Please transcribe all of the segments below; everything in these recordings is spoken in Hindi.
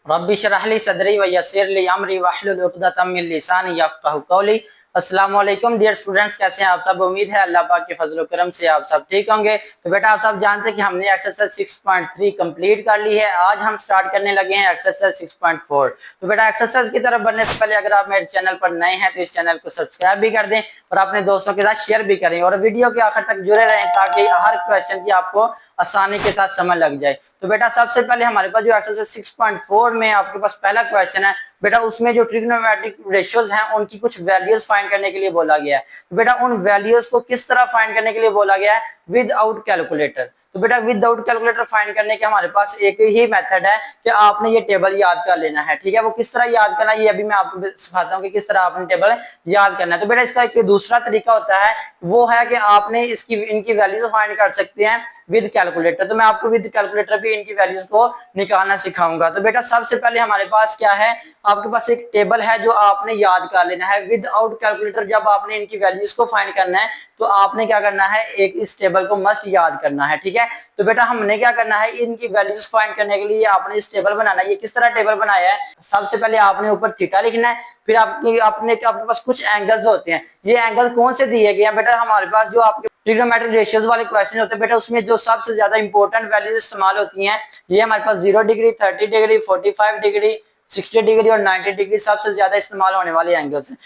रब्बि शरह ली सदरी व यस्सिर ली अमरी वहलुल उक़दतम मिन लिसानी यफ़क़हू क़ौली। अस्सलाम वालेकुम डियर स्टूडेंट्स, कैसे हैं आप सब। उम्मीद है अल्लाह पाक के फजल व करम से आप सब ठीक होंगे। तो बेटा आप सब जानते हैं कि हमने एक्सरसाइज 6.3 कंप्लीट कर ली है। आज हम स्टार्ट करने लगे हैं एक्सरसाइज 6.4। तो बेटा एक्सरसाइज की तरफ बढ़ने से पहले अगर आप मेरे चैनल पर नए हैं तो इस चैनल को सब्सक्राइब भी कर दें और अपने दोस्तों के साथ शेयर भी करें और वीडियो के आखिर तक जुड़े रहें ताकि हर क्वेश्चन की आपको आसानी के साथ समझ लग जाए। तो बेटा सबसे पहले हमारे पास जो एक्सरसाइज 6.4 में आपके पास पहला क्वेश्चन है बेटा, उसमें जो ट्रिग्नोमेट्रिक रेशियोज हैं उनकी कुछ वैल्यूज फाइंड करने के लिए बोला गया है। तो बेटा उन वैल्यूज को किस तरह फाइंड करने के लिए बोला गया है, विदाउट कैलकुलेटर। तो बेटा विदाउट कैलकुलेटर फाइंड करने के हमारे पास एक ही मेथड है कि आपने ये टेबल याद कर लेना है। ठीक है, वो किस तरह याद करना है ये अभी मैं आपको सिखाता हूँ कि किस तरह आपने टेबल याद करना है। तो बेटा इसका एक दूसरा तरीका होता है, वो है कि आपने इनकी वैल्यूज फाइंड कर सकते हैं विद कैलकुलेटर। तो मैं आपको विद कैलकुलेटर भी इनकी वैल्यूज को निकालना सिखाऊंगा। तो बेटा सबसे पहले हमारे पास क्या है, आपके पास एक टेबल है जो आपने याद कर लेना है विदाउट कैलकुलेटर। जब आपने इनकी वैल्यूज को फाइंड करना है तो आपने क्या करना है, एक इस टेबल को मस्ट याद करना है। ठीक है, तो बेटा हमने क्या करना है, इनकी वैल्यूज फाइंड करने के लिए आपने इस टेबल बनाना है। ये किस तरह टेबल बनाया है, सबसे पहले आपने ऊपर थीटा लिखना है, फिर आपके पास कुछ एंगल्स होते हैं। ये एंगल कौन से दिए गए हैं बेटा, हमारे पास जो आपके ट्रिग्नोमेट्रिक रेशियोज वाले क्वेश्चन होते हैं बेटा, उसमें जो सबसे ज्यादा इंपॉर्टेंट वैल्यूज इस्तेमाल होती हैं ये हमारे पास 0 डिग्री, 30 डिग्री, 45 डिग्री, 60 डिग्री और 90 डिग्री सबसे ज्यादा इस्तेमाल होने वाले एंगल्स हैं।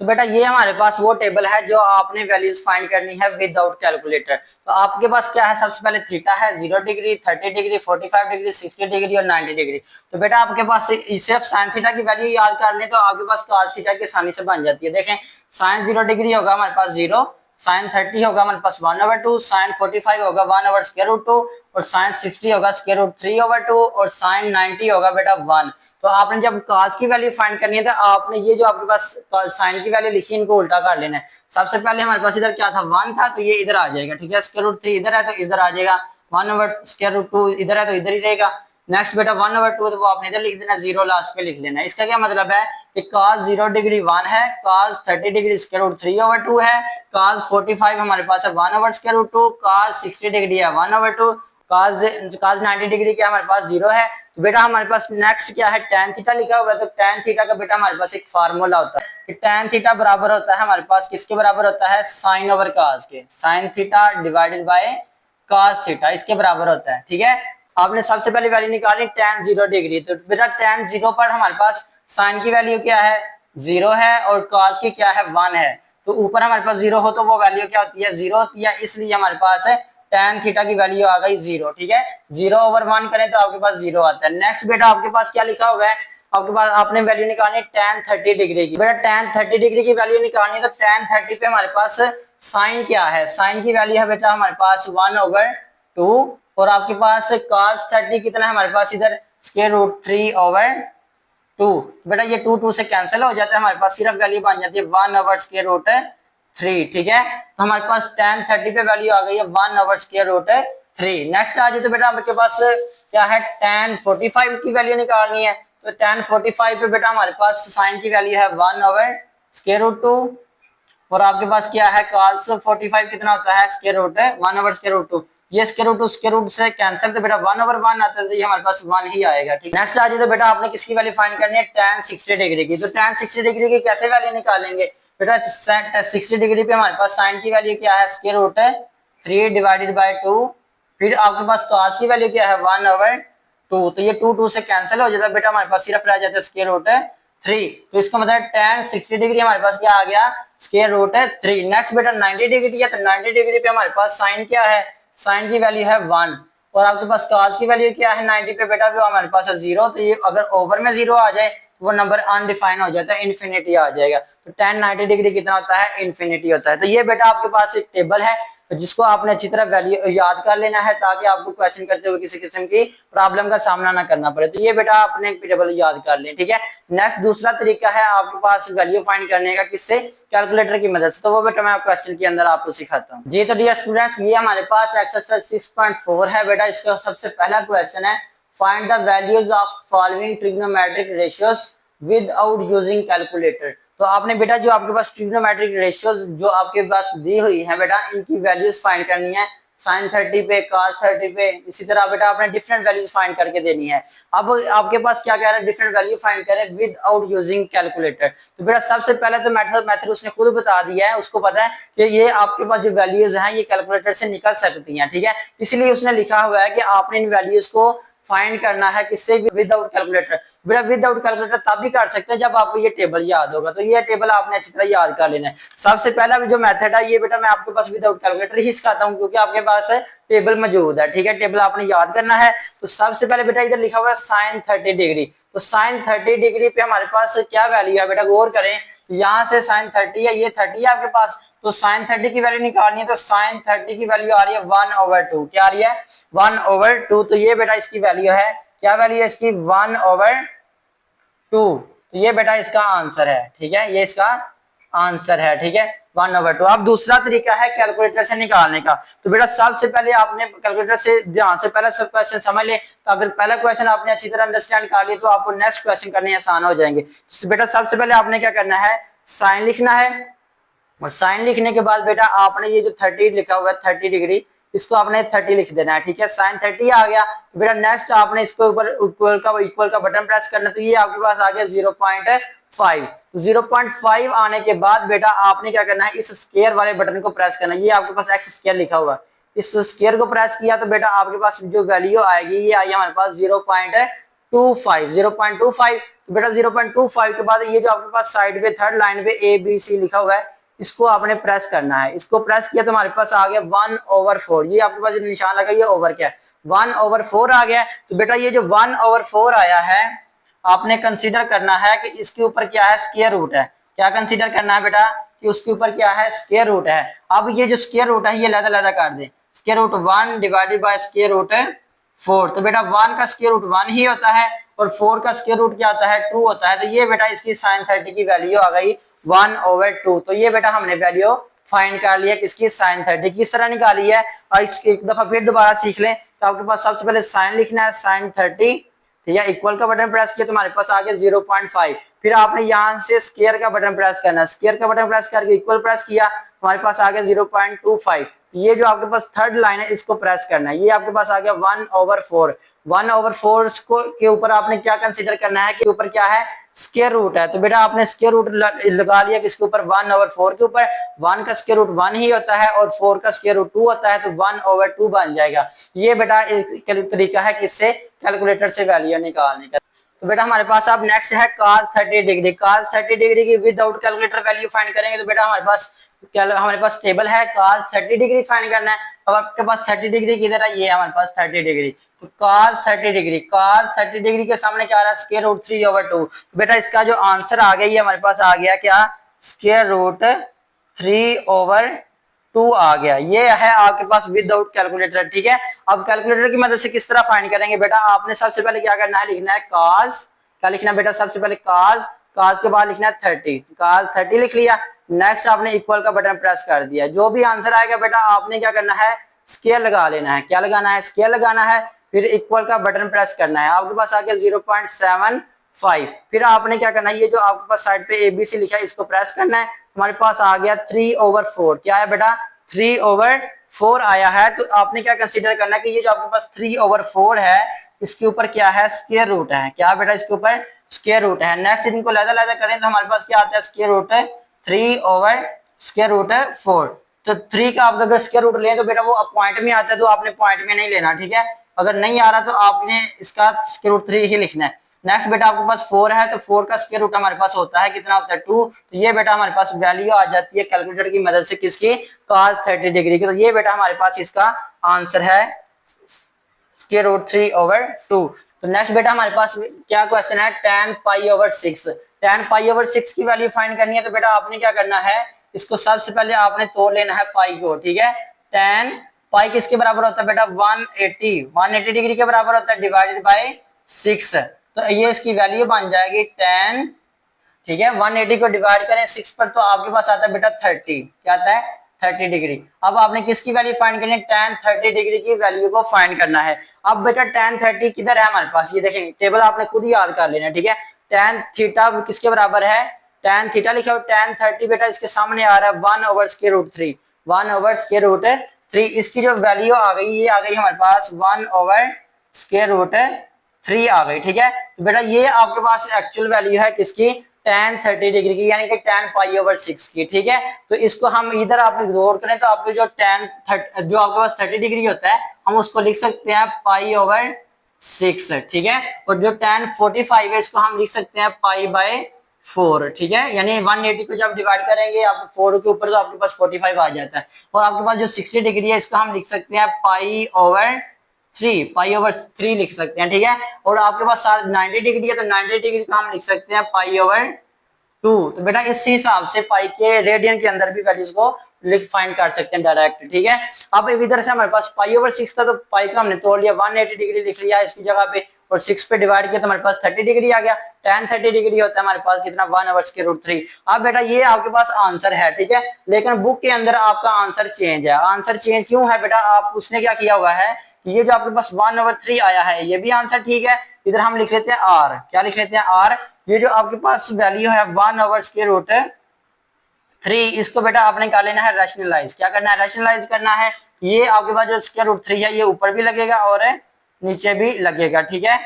तो बेटा ये हमारे पास वो टेबल है जो आपने वैल्यूज फाइंड करनी है विदाउट कैलकुलेटर। तो आपके पास क्या है, सबसे पहले थीटा है 0 डिग्री, 30 डिग्री, 45 डिग्री, 60 डिग्री और 90 डिग्री। तो बेटा आपके पास सिर्फ साइन थीटा की वैल्यू याद कर ले तो आपके पास cos थीटा की आसानी से बन जाती है। देखें साइन 0 डिग्री होगा हमारे पास 0, साइन 30 होगा हमारे पास 1/2, साइन 45 होगा 1/√2 और साइन 60 होगा √3/2 और साइन 90 होगा बेटा 1। तो आपने जब cos की वैल्यू फाइंड करनी है तो आपने ये जो आपके पास साइन की वैल्यू लिखी इनको उल्टा कर लेना है। सबसे पहले हमारे पास इधर क्या था 1 था तो ये इधर आ जाएगा। ठीक है, √3 इधर है तो इधर आ जाएगा, 1/√2 इधर है तो इधर ही रहेगा। नेक्स्ट बेटा 1/2 तो वो आपने इधर लिख देना, 0 लास्ट पे लिख लेना। इसका क्या मतलब है कि cos 0 डिग्री 1 है, cos 30 डिग्री √3/2 है, cos 45 हमारे पास है 1/√2, cos 60 डिग्री है 1/2, cos 90 डिग्री क्या हमारे पास 0 है। तो बेटा हमारे पास नेक्स्ट क्या है, tan थीटा लिखा हुआ है। तो tan थीटा का बेटा हमारे पास एक फार्मूला होता है कि tan थीटा बराबर होता है हमारे पास किसके बराबर होता है, साइन ओवर cos के, sine theta divided by cos theta इसके बराबर होता है। ठीक है, आपने सबसे पहले वैल्यू निकाली tan 0 डिग्री। तो बेटा tan 0 पर हमारे पास साइन की वैल्यू क्या है 0 है और cos की क्या है 1 है। तो ऊपर हमारे पास 0 हो तो वो वैल्यू क्या होती है 0 होती है, इसलिए हमारे पास है tan थीटा की वैल्यू आ गई 0। ठीक है, 0/1 करें तो आपके पास 0 आता है। नेक्स्ट बेटा आपके पास क्या लिखा हुआ है, आपके पास आपने वैल्यू निकालनी है tan 30 डिग्री की। बेटा tan 30 डिग्री की वैल्यू निकालनी है तो tan 30 पे हमारे पास साइन क्या है, साइन की वैल्यू है बेटा हमारे पास 1/2 और आपके पास cos 30 कितना है हमारे पास इधर √3/2। बेटा ये 2 से कैंसिल हो जाता है, हमारे पास सिर्फ वैल्यू बन जाती है 1/√3। ठीक है, तो हमारे पास tan 30 पे वैल्यू आ गई है 1/√3। नेक्स्ट आ जाए तो बेटा आपके पास क्या है, tan 45 की वैल्यू निकालनी है। तो tan 45 पे बेटा हमारे पास साइन की वैल्यू है 1/√2 और आपके पास क्या है cos 45 कितना होता है 1/√2। ये √2 से कैंसिल तो बेटा 1/1 आता है, तो ये हमारे पास 1 ही आएगा। ठीक, नेक्स्ट आ जाए तो बेटा आपने किसकी वैल्यू फाइंड करनी है, tan 60 डिग्री की। तो tan 60 डिग्री की कैसे वैल्यू निकालेंगे बेटा, 60 डिग्री पे हमारे पास साइन की वैल्यू क्या है √3 डिवाइडेड बाय 2, फिर आपके पास cos की वैल्यू क्या है 1/2। तो ये 2 से कैंसिल हो जाता है बेटा, हमारे पास सिर्फ रह जाता है √3। तो इसका मतलब tan 60 डिग्री हमारे पास क्या आ गया √3। नेक्स्ट बेटा 90 डिग्री है तो 90 डिग्री पे हमारे पास साइन क्या है, साइन की वैल्यू है 1 और आपके पास cos की वैल्यू क्या है 90 पे बेटा, वो हमारे पास है 0। तो ये अगर ओवर में 0 आ जाए वो नंबर अनडिफाइन हो जाता है, इन्फिनिटी आ जाएगा। तो tan 90 डिग्री कितना होता है, इन्फिनिटी होता है। तो ये बेटा आपके पास एक टेबल है जिसको आपने अच्छी तरह वैल्यू याद कर लेना है ताकि आपको क्वेश्चन करते हुए किसी किस्म की प्रॉब्लम का सामना ना करना पड़े। तो ये बेटा आपने टेबल याद कर लें। ठीक है, नेक्स्ट दूसरा तरीका है आपके पास वैल्यू फाइंड करने का, किससे, कैलकुलेटर की मदद से। तो वो बेटा मैं क्वेश्चन के अंदर आपको सिखाता हूँ जी। तो डियर स्टूडेंट्स ये हमारे पास एक्सरसाइज 6.4 है बेटा, इसका सबसे पहला क्वेश्चन है find the values of following trigonometric ratios without using calculator. तो आपने बेटा जो आपके पास ट्रिग्नोमेट्रिक रेशियोज जो आपके पास दी हुई है बेटा, इनकी वैल्यूज फाइंड करनी है साइन 30 पे, cos 30 पे, इसी तरह बेटा आपने डिफरेंट वैल्यूज फाइंड करके देनी है। अब आपके पास क्या कह रहा है, डिफरेंट वैल्यू फाइंड करें विदाउट यूजिंग कैलकुलेटर। तो बेटा सबसे पहले तो मेथड उसने खुद बता दिया है, उसको पता है कि ये आपके पास जो वैल्यूज हैं ये कैलकुलेटर से निकल सकती हैं, ठीक है। इसलिए उसने लिखा हुआ है कि आपने इन वैल्यूज को फाइंड करना है किससे, विदाउट कैलकुलेटर। बेटा विदाउट कैलकुलेटर तब भी कर सकते हैं जब आपको ये टेबल याद होगा, तो ये टेबल आपने अच्छी तरह याद कर लेना है। सबसे पहला जो मेथड है ये बेटा मैं आपके पास विदाउट कैलकुलेटर ही सिखाता हूँ, क्योंकि आपके पास टेबल मौजूद है, ठीक है। टेबल आपने याद करना है। तो सबसे पहले बेटा इधर लिखा हुआ है साइन 30 डिग्री। तो साइन 30 डिग्री पे हमारे पास क्या वैल्यू है बेटा, गौर करें। यहाँ से साइन 30 है, ये 30 है आपके पास, तो साइन 30 की वैल्यू निकालनी है। तो साइन 30 की वैल्यू आ रही है 1/2। क्या आ रही है, 1/2। तो ये बेटा इसकी वैल्यू है, क्या वैल्यू है इसकी, 1/2। तो ये बेटा इसका आंसर है, ठीक है, ये इसका आंसर है, ठीक है, 1/2। अब दूसरा तरीका है कैलकुलेटर से निकालने का। तो बेटा सबसे पहले आपने कैलकुलेटर से ध्यान से पहले सब क्वेश्चन समझ ले। तो अगर पहला क्वेश्चन आपने अच्छी तरह अंडरस्टैंड कर लिया तो आपको नेक्स्ट क्वेश्चन करने आसान हो जाएंगे। तो बेटा सबसे पहले आपने क्या करना है, साइन लिखना है, और साइन लिखने के बाद बेटा आपने ये जो 30 लिखा हुआ है 30 डिग्री, इसको आपने 30 लिख देना है, ठीक है। साइन 30 आ गया। तो बेटा नेक्स्ट आपने इसको ऊपर इक्वल का बटन प्रेस करना, तो ये आपके पास आ गया 0.5। तो 0.5 आने के बाद बेटा आपने क्या करना है, इस स्क्वायर वाले बटन को प्रेस करना है। ये आपके पास एक्स स्क्वायर लिखा हुआ, इस स्क्वायर को प्रेस किया तो बेटा आपके पास जो वैल्यू आएगी ये आई हमारे पास 0.25। तो बेटा 0.25 के बाद ये जो आपके पास साइड पे थर्ड लाइन पे ABC लिखा हुआ है, इसको आपने प्रेस करना है। इसको प्रेस किया तो हमारे पास आ गया 1/4। ये आपके पास जो निशान लगा ये ओवर क्या है, 1/4 आ गया। तो बेटा ये जो 1/4 आया है, आपने कंसीडर करना है कि इसके ऊपर क्या है, स्क्वायर रूट है। क्या कंसीडर करना है बेटा, कि उसके ऊपर क्या है, स्क्वायर रूट है। अब ये जो स्क्वायर रूट है ये लहदा कर दे, square root 1 divided by square root 4। तो बेटा 1 का स्क्वायर रूट 1 ही होता है, और 4 का स्क्वायर रूट क्या होता है, 2 होता है। तो ये बेटा इसकी साइन 30 की वैल्यू आ गई 1/2। तो ये बेटा हमने वैल्यू फाइंड कर लिया किसकी, साइन 30। किस तरह निकाली है, और इसकी एक दफा फिर दोबारा सीख लें। तो आपके पास सबसे पहले साइन लिखना है, साइन 30, ठीक है। इक्वल का बटन प्रेस किया तो हमारे पास आ गया 0.5। फिर आपने यहाँ से स्क्वायर का बटन प्रेस करना है, स्क्वायर का बटन प्रेस करके इक्वल प्रेस किया, हमारे पास आ गया 0.25। ये जो आपके पास थर्ड लाइन है इसको प्रेस करना है, ये आपके पास आ गया 1/4। 1/4 को के ऊपर आपने क्या कंसीडर करना है कि ऊपर क्या है, स्क्वायर रूट है। तो बेटा आपने स्क्वायर रूट लगा लिया किसके ऊपर, 1/4 के ऊपर। 1 का स्क्वायर रूट 1 ही होता है और 4 का स्क्वायर रूट 2 होता है, तो 1/2 बन जाएगा। ये बेटा एक तरीका है किससे, कैलकुलेटर से वैल्यू निकालने का। तो बेटा हमारे पास अब नेक्स्ट है cos 30 डिग्री। cos 30 डिग्री की विदाउट कैलकुलेटर वैल्यू फाइंड करेंगे। तो बेटा हमारे पास टेबल है, cos 30 डिग्री फाइंड करना है। अब आपके पास 30 डिग्री किधर है, ये हमारे पास 30 डिग्री। तो cos 30 डिग्री के सामने क्या आ रहा है, स्क्वायर रूट 3/2। बेटा इसका जो आंसर आ गया ये हमारे पास आ गया क्या, स्क्वायर रूट 3/2 आ गया। ये है आपके पास विदाउट कैलकुलेटर, ठीक है। अब कैलकुलेटर की मदद से किस तरह फाइंड करेंगे, बेटा आपने सबसे पहले क्या करना है, लिखना है cos, क्या लिखना है बेटा, सबसे पहले cos के बाद लिखना है 30, cos 30 लिख लिया। नेक्स्ट आपने इक्वल का बटन प्रेस कर दिया। जो भी आंसर आएगा बेटा आपने क्या करना है, स्क्वायर लगा लेना है। क्या लगाना है, स्क्वायर लगाना है। फिर इक्वल का बटन प्रेस करना है, आपके पास आ गया 0.75। फिर आपने क्या करना है, ये जो आपके पास साइड पे ABC लिखा है इसको प्रेस करना है, हमारे पास आ गया 3/4। क्या है बेटा, 3/4 आया है। तो आपने क्या कंसीडर करना है कि ये जो आपके पास 3/4 है इसके ऊपर क्या है, स्क्वायर रूट है। क्या बेटा, इसके ऊपर स्क्वायर रूट है। नेक्स्ट इनको लहदा करें तो हमारे पास क्या आता है, स्क्वायर रूट 3/4। तो 3 का आप अगर स्क्वायर रूट लें तो बेटा वो पॉइंट में आता है, तो आपने पॉइंट में नहीं लेना, ठीक है। अगर नहीं आ रहा तो आपने इसका स्क्वायर रूट 3 ही लिखना है। नेक्स्ट बेटा आपके पास 4 है, तो 4 का स्क्वायर रूट हमारे पास होता है कितना, होता है 2। तो ये बेटा हमारे पास वैल्यू आ जाती है कैलकुलेटर की मदद से किसकी, cos 30 डिग्री की। तो ये बेटा हमारे पास इसका आंसर है स्क्वायर रूट 3/2। तो नेक्स्ट बेटा हमारे पास क्या क्वेश्चन है, tan π/6। tan π/6 की वैल्यू फाइंड करनी है। तो बेटा आपने क्या करना है, इसको सबसे पहले आपने तोड़ लेना है पाई को, ठीक है। tan पाई किसके बराबर होता है बेटा, 180 डिग्री के बराबर होता है, डिवाइडेड बाय 6। तो ये इसकी वैल्यू बन जाएगी tan, ठीक है। 180 को डिवाइड करें 6 पर तो आपके पास आता है बेटा 30। क्या आता है, 30 डिग्री। अब आपने किसकी वैल्यू फाइंड करनी है, tan 30 डिग्री की वैल्यू को फाइंड करना है। अब बेटा tan 30 किधर है हमारे पास, ये देखें टेबल आपने खुद ही याद कर लेना, ठीक है। tan थीटा किसके बराबर है, tan थीटा लिखा हुआ, tan 30 बेटा इसके सामने आ रहा है 1/√3। 1/√3 3, इसकी जो वैल्यू आ गई ये आ गई हमारे पास 1/√3 आ गई। ठीक है, तो बेटा ये आपके पास एक्चुअल वैल्यू है किसकी, tan 30 डिग्री की, यानी कि tan π/6 की। ठीक है, तो इसको हम इधर आप गौर करें तो आपको जो जो आपके पास 30 डिग्री होता है हम उसको लिख सकते हैं π/6। ठीक है, और जो tan 45 है इसको हम लिख सकते हैं π/4। ठीक है, यानी 180 को जब डिवाइड करेंगे आप 4 के ऊपर तो आपके पास 45 आ जाता है। और आपके पास जो 60 डिग्री है इसको हम लिख सकते हैं π/3 लिख सकते हैं। ठीक है, और आपके पास 90 डिग्री है तो 90 डिग्री का हम लिख सकते हैं π/2। तो बेटा इस हिसाब से पाई के रेडियन के अंदर भी वैल्यूज को लिख फाइंड कर सकते हैं डायरेक्ट। ठीक है, अब इधर से हमारे पास π/6 था तो पाई को हमने तोड़ लिया, 180 डिग्री लिख लिया इसकी जगह पे, और 6 पे डिवाइड किया तो हमारे पास 30 डिग्री आ गया। tan 30 डिग्री होता है हमारे पास कितना, 1/√3। अब बेटा ये आपके पास आंसर है। ठीक है, लेकिन बुक के अंदर आपका आंसर चेंज है। आंसर चेंज क्यों है बेटा, आप उसने क्या किया हुआ है कि ये जो आपके पास 1/3 आया है ये भी आंसर ठीक है, इधर हम लिख लेते हैं r। क्या लिख लेते हैं, r। ये जो आपके पास वैल्यू है 1/√3, इसको बेटा आपने क्या लेना है, रैशनलाइज। क्या करना है, रैशनलाइज करना है। ये आपके पास जो √3 है ये ऊपर भी लगेगा और नीचे भी लगेगा। ठीक है,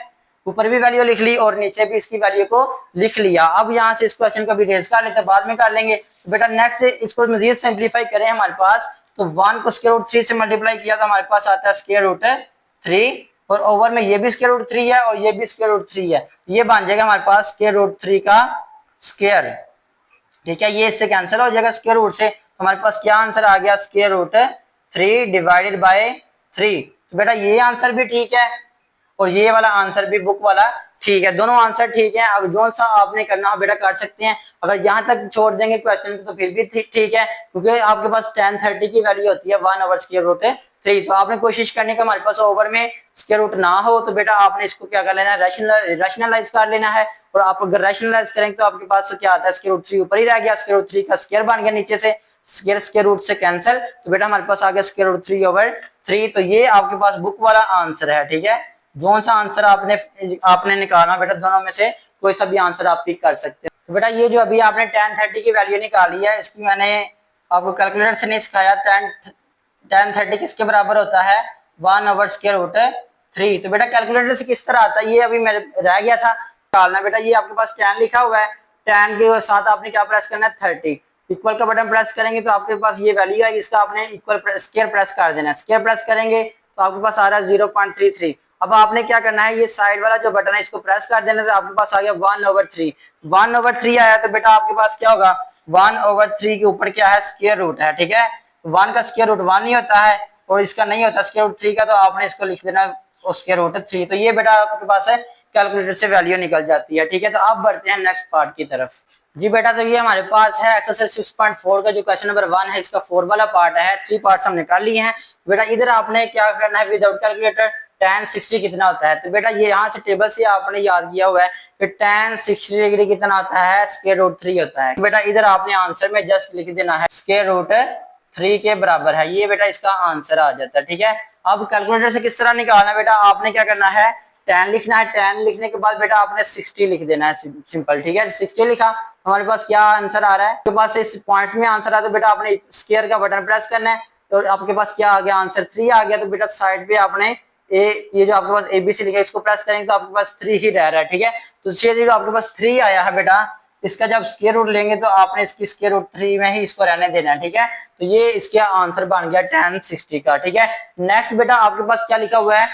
ऊपर भी वैल्यू लिख ली और नीचे भी इसकी वैल्यू को लिख लिया। अब यहाँ से इस क्वेश्चन को भी रेज कर लेते हैं, बाद में कर लेंगे। बेटा नेक्स्ट इसको मजीद सिंप्लीफाई करें हमारे पास, तो 1 को √3 से मल्टीप्लाई किया तो हमारे पास आता है √3, और ओवर में ये भी √3 है और ये भी √3 है, ये बन जाएगा हमारे पास √3 का स्क्वायर। ठीक है, ये इससे कैंसिल हो जाएगा स्क्वायर रूट से, तो हमारे पास क्या आंसर आ गया, √3 डिवाइडेड बाय 3। तो बेटा ये आंसर भी ठीक है और ये वाला आंसर भी बुक वाला ठीक है, दोनों आंसर ठीक है। अब जो सा आपने करना हो बेटा कर सकते हैं। अगर यहाँ तक छोड़ देंगे क्वेश्चन तो फिर भी ठीक है, क्योंकि आपके पास tan 30 की वैल्यू होती है 1/√3। तो आपने कोशिश करने का हमारे पास ओवर में स्क्वायर रूट ना हो तो बेटा आपने इसको क्या कर लेना है, रैशनलाइज कर लेना है। और आप अगर रैशनलाइज करेंगे तो आपके पास क्या आता है, √3 ऊपर ही रह गया, √3 का स्क्वायर बन गया नीचे से, स्क्वायर रूट से कैंसिल, तो बेटा हमारे पास आ गया √3/3। तो ये आपके पास बुक वाला आंसर है। ठीक है, जो सा आंसर आपने निकालना बेटा दोनों में से कोई सा भी आंसर आप पिक कर सकते हैं। तो बेटा ये जो अभी आपने tan 30 की वैल्यू निकाली है इसकी मैंने आपको कैलकुलेटर से नहीं सिखाया। tan 30 किसके बराबर होता है, 1/√3। तो बेटा कैलकुलेटर से किस तरह आता है ये अभी मेरे रह गया था निकालना। बेटा ये आपके पास tan लिखा हुआ है, tan के साथ आपने क्या प्रेस करना है, 30 इक्वल का बटन प्रेस करेंगे तो आपके पास ये वैल्यू है, इसका आपने इक्वल स्क्वायर प्रेस कर देना है। स्क्वायर प्रेस करेंगे तो आपके पास आ रहा है 0.33। अब आपने क्या करना है, ये साइड वाला जो बटन है इसको प्रेस कर देना, तो आपके पास आ गया 1/3। 1/3 आया तो बेटा आपके पास क्या होगा, 1/3 के ऊपर क्या है, स्क्वायर रूट है। ठीक है, 1 का स्क्वायर रूट 1 ही होता है और इसका नहीं होता स्क्वायर रूट 3 का, तो आपने इसको लिख देना स्क्वायर रूट 3। तो ये बेटा आपके पास है कैलकुलेटर से वैल्यू निकल जाती है। ठीक है, तो अब बढ़ते हैं नेक्स्ट पार्ट की तरफ। जी बेटा, तो ये हमारे पास है एक्सरसाइज 6.4 का जो क्वेश्चन नंबर 1 है, इसका 4 वाला पार्ट है। 3 पार्ट्स हमने कर लिए हैं। बेटा इधर आपने क्या करना है, विदाउट कैलकुलेटर tan 60 कितना होता है, तो बेटा ये यहाँ से टेबल से आपने याद किया हुआ है कि tan 60 डिग्री कितना होता है, √3 होता है। बेटा इधर आपने आंसर में जस्ट लिख देना है √3 के बराबर है, ये बेटा इसका आंसर आ जाता है। ठीक है, अब कैलकुलेटर से किस तरह निकालना है, बेटा आपने क्या करना है, tan लिखना है। tan लिखने के बाद बेटा आपने 60 लिख देना है, सिंपल। ठीक है, 60 लिखा, हमारे पास क्या आंसर आ रहा है, आपके पास इस पॉइंट्स में आंसर आ, तो बेटा आपने स्क्वायर का बटन प्रेस करना है, तो आपके पास क्या आ गया, आंसर 3 आ गया। तो बेटा साइड पे आपने ये जो आपके पास ABC लिखा है इसको प्रेस करेंगे तो आपके पास 3 ही रह रहा है। ठीक है, तो जो आपके पास 3 आया है बेटा, इसका जब स्क्वायर रूट लेंगे तो आपने इसकी √3 में ही इसको रहने देना है। ठीक है, तो ये इसका आंसर बन गया tan 60 का। ठीक है, नेक्स्ट बेटा आपके पास क्या लिखा हुआ है,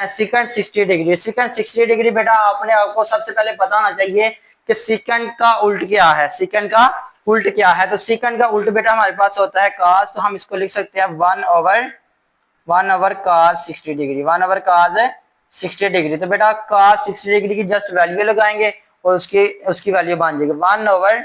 सेकंड 60 डिग्री। सेकंड 60 डिग्री बेटा आपको सबसे पहले पता होना चाहिए कि सेकंड का उल्ट क्या है, सेकंड का उल्ट क्या है। तो सेकंड का उल्ट बेटा हमारे पास होता है cos, तो हम इसको लिख सकते हैं 1/cos 60 डिग्री, 1/cos 60 डिग्री। तो बेटा cos 60 डिग्री की जस्ट वैल्यू लगाएंगे और उसकी वैल्यू बन जाएगी 1/।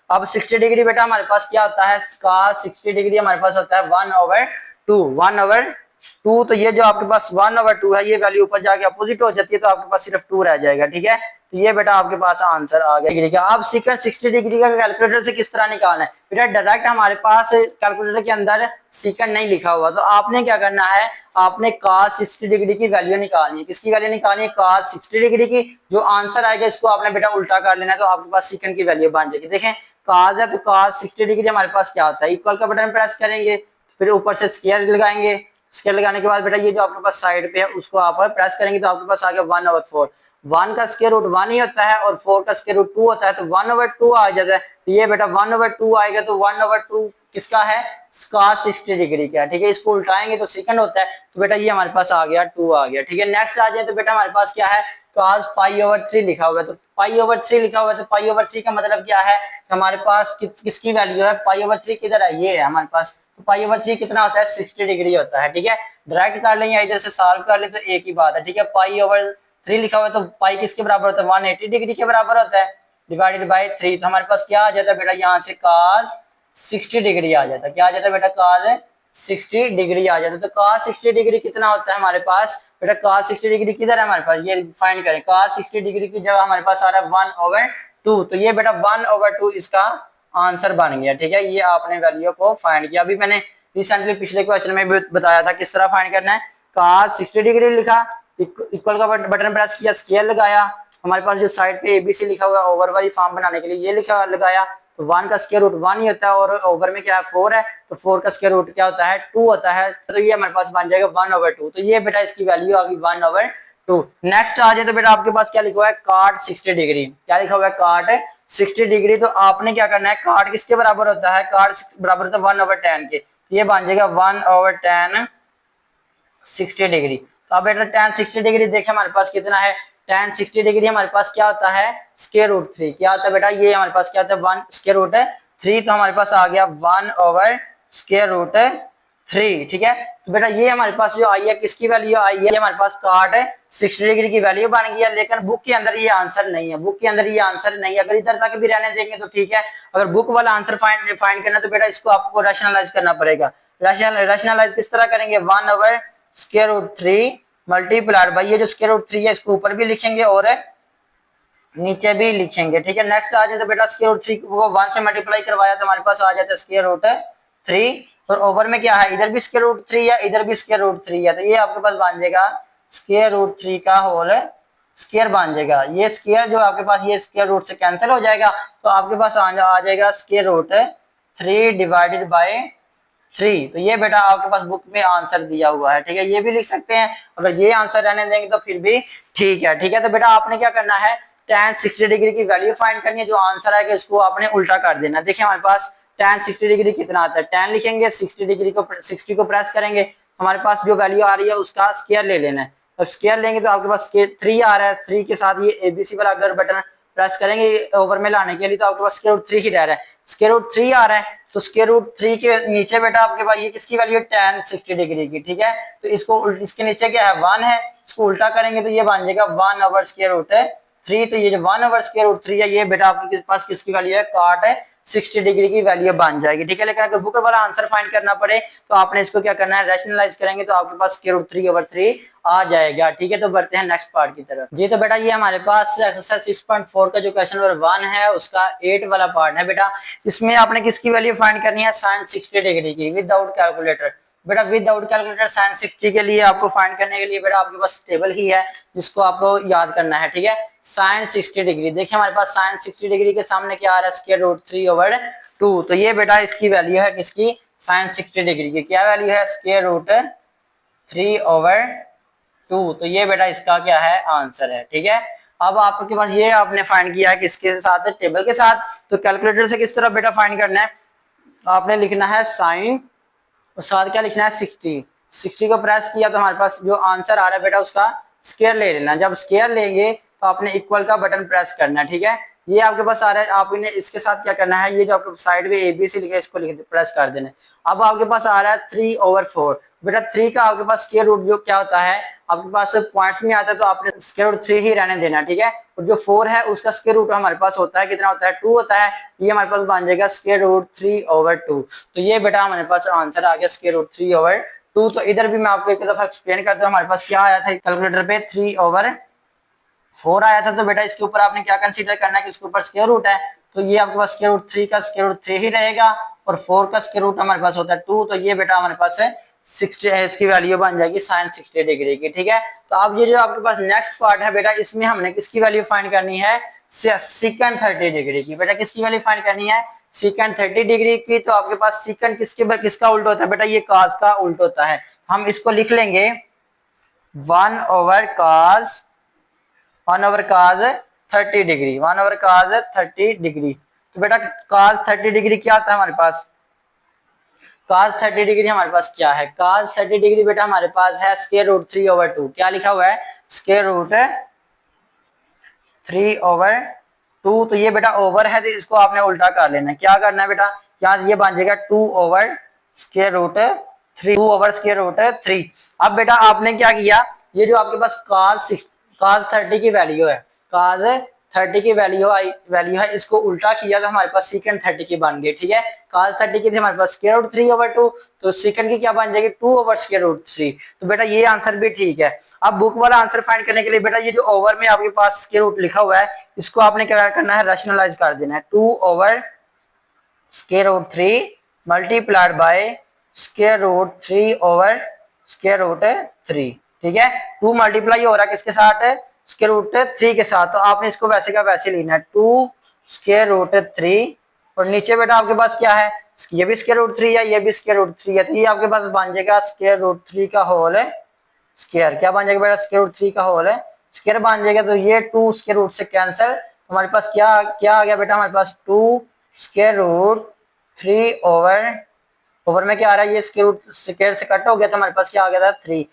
अब 60 डिग्री बेटा हमारे पास क्या होता है, cos 60 डिग्री हमारे पास होता है 1/2, 1/2। तो ये जो आपके पास 1/2 है ये वैल्यू ऊपर जाके अपोजिट हो जाती है, तो आपके पास सिर्फ 2 रह जाएगा। ठीक है, तो ये बेटा आपके पास आंसर आ गया डिग्री का। अब सेकंड 60 डिग्री का कैलकुलेटर से किस तरह निकालना है, बेटा डायरेक्ट हमारे पास कैलकुलेटर के अंदर सेकंड नहीं लिखा हुआ, तो आपने क्या करना है, आपने cos 60 डिग्री की वैल्यू निकालनी है। किसकी वैल्यू निकालनी है, cos 60 डिग्री की। जो आंसर आएगा इसको आपने बेटा उल्टा कर लेना है, तो आपके पास सेकंड की वैल्यू बन जाएगी। देखें cos है तो cos 60 डिग्री हमारे पास क्या होता है, इक्वल का बटन प्रेस करेंगे फिर ऊपर से स्क्वायर लगाएंगे, स्क्वायर लगाने के बाद बेटा ये जो आपके पास साइड पे है उसको आप प्रेस करेंगे तो आपके पास आ गया 1/4। 1 का स्क्वायर रूट 1 ही होता है और 4 का स्क्वायर रूट 2 होता है, तो 1/2 आ जाता है। तो ये बेटा 1/2 आएगा, तो 1/2 किसका है, cos 60 डिग्री का, ठीक है। इसको उल्टाएंगे तो सेकंड होता है, तो बेटा ये हमारे पास आ गया 2 आ गया, ठीक है। नेक्स्ट आ जाए तो बेटा हमारे पास क्या है, cos π/3 लिखा हुआ है, तो π/3 लिखा हुआ है, तो π/3 का मतलब क्या है कि हमारे पास किसकी वैल्यू है, π/3 किधर है, ये है हमारे पास। तो π/3 कितना होता है, 60 डिग्री होता है, ठीक है। डायरेक्ट कर लें या इधर से सॉल्व कर ले तो एक ही बात है, ठीक है। π/3 लिखा हुआ है, तो पाई किसके बराबर होता है, 180 डिग्री के बराबर होता है, डिवाइडेड बाय 3। तो हमारे पास क्या आ जाता है बेटा, यहाँ से cos 60 डिग्री आ जाता है। क्या आ जाता है बेटा, cos 60 डिग्री आ जाता है। तो cos 60 डिग्री कितना होता है हमारे पास बेटा, cos 60 डिग्री किधर है हमारे पास, ये फाइंड करें। cos 60 डिग्री की जगह हमारे पास आ रहा है 1/2, तो ये बेटा 1/2 इसका आंसर बन गया, ठीक है। ये आपने वैल्यू को फाइंड किया। अभी मैंने रिसेंटली पिछले क्वेश्चन में भी बताया था किस तरह फाइंड करना है। cos 60 डिग्री लिखा, इक्वल का बटन प्रेस किया, स्केल लगाया, हमारे पास जो साइड पे ABC लिखा हुआ है ओवर वाली फॉर्म बनाने के लिए ये लिखा लगाया, तो 1 का स्क्वायर रूट 1 ही होता है और ओवर में क्या है 4 है, तो 4 का स्क्वायर रूट क्या होता है 2 होता है, तो ये हमारे पास बन जाएगा 1/2। तो ये बेटा इसकी वैल्यू आ गई 1/2। नेक्स्ट आ जाए तो बेटा आपके पास क्या लिखा हुआ है, cot 60 डिग्री। क्या लिखा हुआ है, cot 60 डिग्री। तो आपने क्या करना है, cot किसके बराबर होता है, cot बराबर होता है 1/10 के, तो ये बन जाएगा 1/10 60 डिग्री। तो अब बेटा tan 60 डिग्री देखें हमारे पास कितना है, tan 60 डिग्री हमारे पास क्या होता है, स्क्वायर रूट 3। क्या होता है बेटा, ये हमारे पास क्या होता है 1 स्क्वायर रूट 3, तो हमारे पास आ गया 1/√3, ठीक है। तो बेटा ये हमारे पास जो आई है किसकी वैल्यू आई है, हमारे पास cot 60 डिग्री की वैल्यू बन गई है, लेकिन बुक के अंदर ये आंसर नहीं है, बुक के अंदर ये आंसर नहीं है। अगर इधर तक भी रहने देंगे तो ठीक है, अगर बुक वाला आंसर फाइंड करना तो बेटा इसको आपको रैशनलाइज करना पड़ेगा। रैशनलाइज किस तरह करेंगे, 1/√3 मल्टीप्लाइड बाई ये जो स्क्वायर रूट 3 है इसको ऊपर भी लिखेंगे और नीचे भी लिखेंगे, ठीक है। नेक्स्ट आ जाए तो बेटा स्क्वायर रूट 3 को 1 से मल्टीप्लाई करवाया तो हमारे पास आ जाता है स्क्वायर रूट 3, और ओवर में क्या है, इधर भी स्क्वायर रूट 3 है, इधर भी स्क्वायर रूट 3 है, तो ये आपके पास बन जाएगा स्क्वायर रूट 3 का होल स्क्वायर बन जाएगा। ये स्क्वायर जो आपके पास ये स्क्वायर रूट से कैंसिल हो जाएगा, तो आपके पास आ जाएगा स्क्वायर रूट 3 डिवाइडेड बाय 3। तो ये बेटा आपके पास बुक में आंसर दिया हुआ है, ठीक है। ये भी लिख सकते हैं, अगर ये आंसर रहने देंगे तो फिर भी ठीक है, ठीक है। तो बेटा आपने क्या करना है, tan 60 डिग्री की वैल्यू फाइंड करनी है, जो आंसर आएगा इसको आपने उल्टा कर देना। देखिए हमारे पास tan 60 डिग्री कितना आता है, tan लिखेंगे, 60 डिग्री को 60 को प्रेस करेंगे, हमारे पास जो वैल्यू आ रही है उसका स्क्वायर ले लेना है। अब स्क्वायर लेंगे तो आपके पास 3 आ रहा है, 3 के साथ ये ABC वाला अगर बटन प्रेस करेंगे ओवर में लाने के लिए तो आपके पास स्क्वायर रूट 3 ही रह रहा है, स्क्वायर रूट 3 आ रहा है, तो स्क्वायर रूट 3 के नीचे बेटा आपके पास ये किसकी वैल्यू है, tan 60 डिग्री की, ठीक है। तो इसको इसके नीचे क्या है 1 है, इसको उल्टा करेंगे तो ये बन जाएगा 1/√3। तो ये जो 1/√3 है ये बेटा आपके पास किसकी वैल्यू है, cot 60 डिग्री की वैल्यू बन जाएगी, ठीक है। लेकिन अगर बुक वाला आंसर फाइंड करना पड़े तो आपने इसको क्या करना है, रैशनलाइज करेंगे तो आपके पास √3/3 आ जाएगा, ठीक है। तो बढ़ते हैं नेक्स्ट पार्ट की तरफ। जी तो बेटा ये हमारे पास एक्सरसाइज 6.4 का जो क्वेश्चन नंबर 1 है उसका 8 वाला पार्ट है बेटा। इसमें आपने किसकी वैल्यू फाइंड करनी है, sin 60 डिग्री की विदाउट कैलकुलेटर। बेटा विदाउट कैलकुलेटर sin 60 के लिए आपको फाइंड करने के लिए बेटा आपके पास टेबल ही है जिसको आपको याद करना है, ठीक है। sin 60 डिग्री देखिए हमारे पास sin 60 डिग्री के सामने क्या आ रहा है, √3/2। तो ये बेटा इसकी वैल्यू है किसकी, sin 60 डिग्री की क्या वैल्यू है, √3/2। तो ये बेटा इसका क्या है, आंसर है, ठीक है। अब आपके पास ये आपने फाइंड किया है किसके साथ, टेबल के साथ। तो कैलकुलेटर से किस तरह बेटा फाइंड करना है, आपने लिखना है साइन और साथ क्या लिखना है 60 को प्रेस किया तो हमारे पास जो आंसर आ रहा है बेटा उसका स्क्वायर ले लेना। जब स्क्वायर लेंगे तो आपने इक्वल का बटन प्रेस करना है, ठीक है। ये आपके पास आ रहा है, आपने इसके साथ क्या करना है, ये जो आपके साइड में ABC लिखा है इसको प्रेस कर देना। अब आपके पास आ रहा है 3/4। बेटा 3 का आपके पास स्क्वायर रूट जो क्या होता है आपके पास पॉइंट्स में आता है तो आपने स्क्वायर रूट 3 ही रहने देना, ठीक है। और जो 4 है उसका स्क्वायर रूट हमारे पास होता है कितना होता है, 2 होता है। ये हमारे पास बन जाएगा √3/2। तो ये बेटा हमारे पास आंसर आ गया √3/2। तो इधर भी मैं आपको एक दफा एक्सप्लेन करता हूँ, हमारे पास क्या आया था कैलकुलेटर पे 3/4 आया था। तो बेटा इसके ऊपर आपने क्या कंसीडर करना है कि इसके ऊपर स्क्वायर रूट है, तो ये आपके पास √3 का स्क्वायर रूट 3 ही रहेगा और 4 का स्क्वायर रूट हमारे पास होता है 2। तो ये बेटा हमारे पास है 60 है, इसकी वैल्यू बन जाएगी sin 60 डिग्री की, ठीक है। तो अब ये जो आपके पास नेक्स्ट पार्ट है बेटा इसमें हमने किसकी वैल्यू फाइंड करनी है, सेकंड 30 डिग्री की। बेटा किसकी वैल्यू फाइंड करनी है, सीकेंड 30 डिग्री की, तो आपके पास सीकेंड किसका उल्टा होता है बेटा, ये काज का उल्टा होता है। हम इसको लिख लेंगे 1/cos 30 डिग्री, 1/cos 30 डिग्री। तो बेटा cos 30 डिग्री क्या आता है हमारे पास, cos 30 डिग्री हमारे पास क्या है, cos 30 डिग्री बेटा हमारे पास है √3/2। क्या लिखा हुआ है, √3/2। तो ये बेटा ओवर है, तो इसको आपने उल्टा कर लेना है। क्या करना है बेटा, यहाँ से ये बन जाएगा 2/√3। अब बेटा आपने क्या किया, ये जो आपके पास cos 30 की वैल्यू है, cos 30 की वैल्यू है, इसको उल्टा किया तो हमारे पास सीकेंड 30 की बन गई। ठीक है, cos 30 की थी हमारे पास √3/2, तो सीकेंड की क्या बन जाएगी 2/√3। तो बेटा ये आंसर भी ठीक है। अब बुक वाला आंसर फाइंड करने के लिए बेटा ये जो ओवर में आपके पास स्क्वायर रूट लिखा हुआ है, इसको आपने क्या करना है, रैशनलाइज कर देना है। 2/√3 मल्टीप्लाइड बाय √3/√3। ठीक है, 2 मल्टीप्लाई हो रहा है किसके साथ, √3 के साथ, तो आपने इसको वैसे का वैसे लेना है 2/√3। और नीचे बेटा आपके पास क्या है, ये भी √3 है, ये भी √3 है, तो ये आपके पास बन जाएगा √3 का होल स्क्वायर। क्या बन जाएगा बेटा, √3 का होल स्क्वायर बन जाएगा। तो ये 2 स्क्वायर रूट से कैंसिल, हमारे पास क्या क्या आ गया बेटा, हमारे पास 2√3 ओवर में क्या आ रहा है, ये स्क्वायर से कट हो गया, तो हमारे पास क्या आ गया था 3।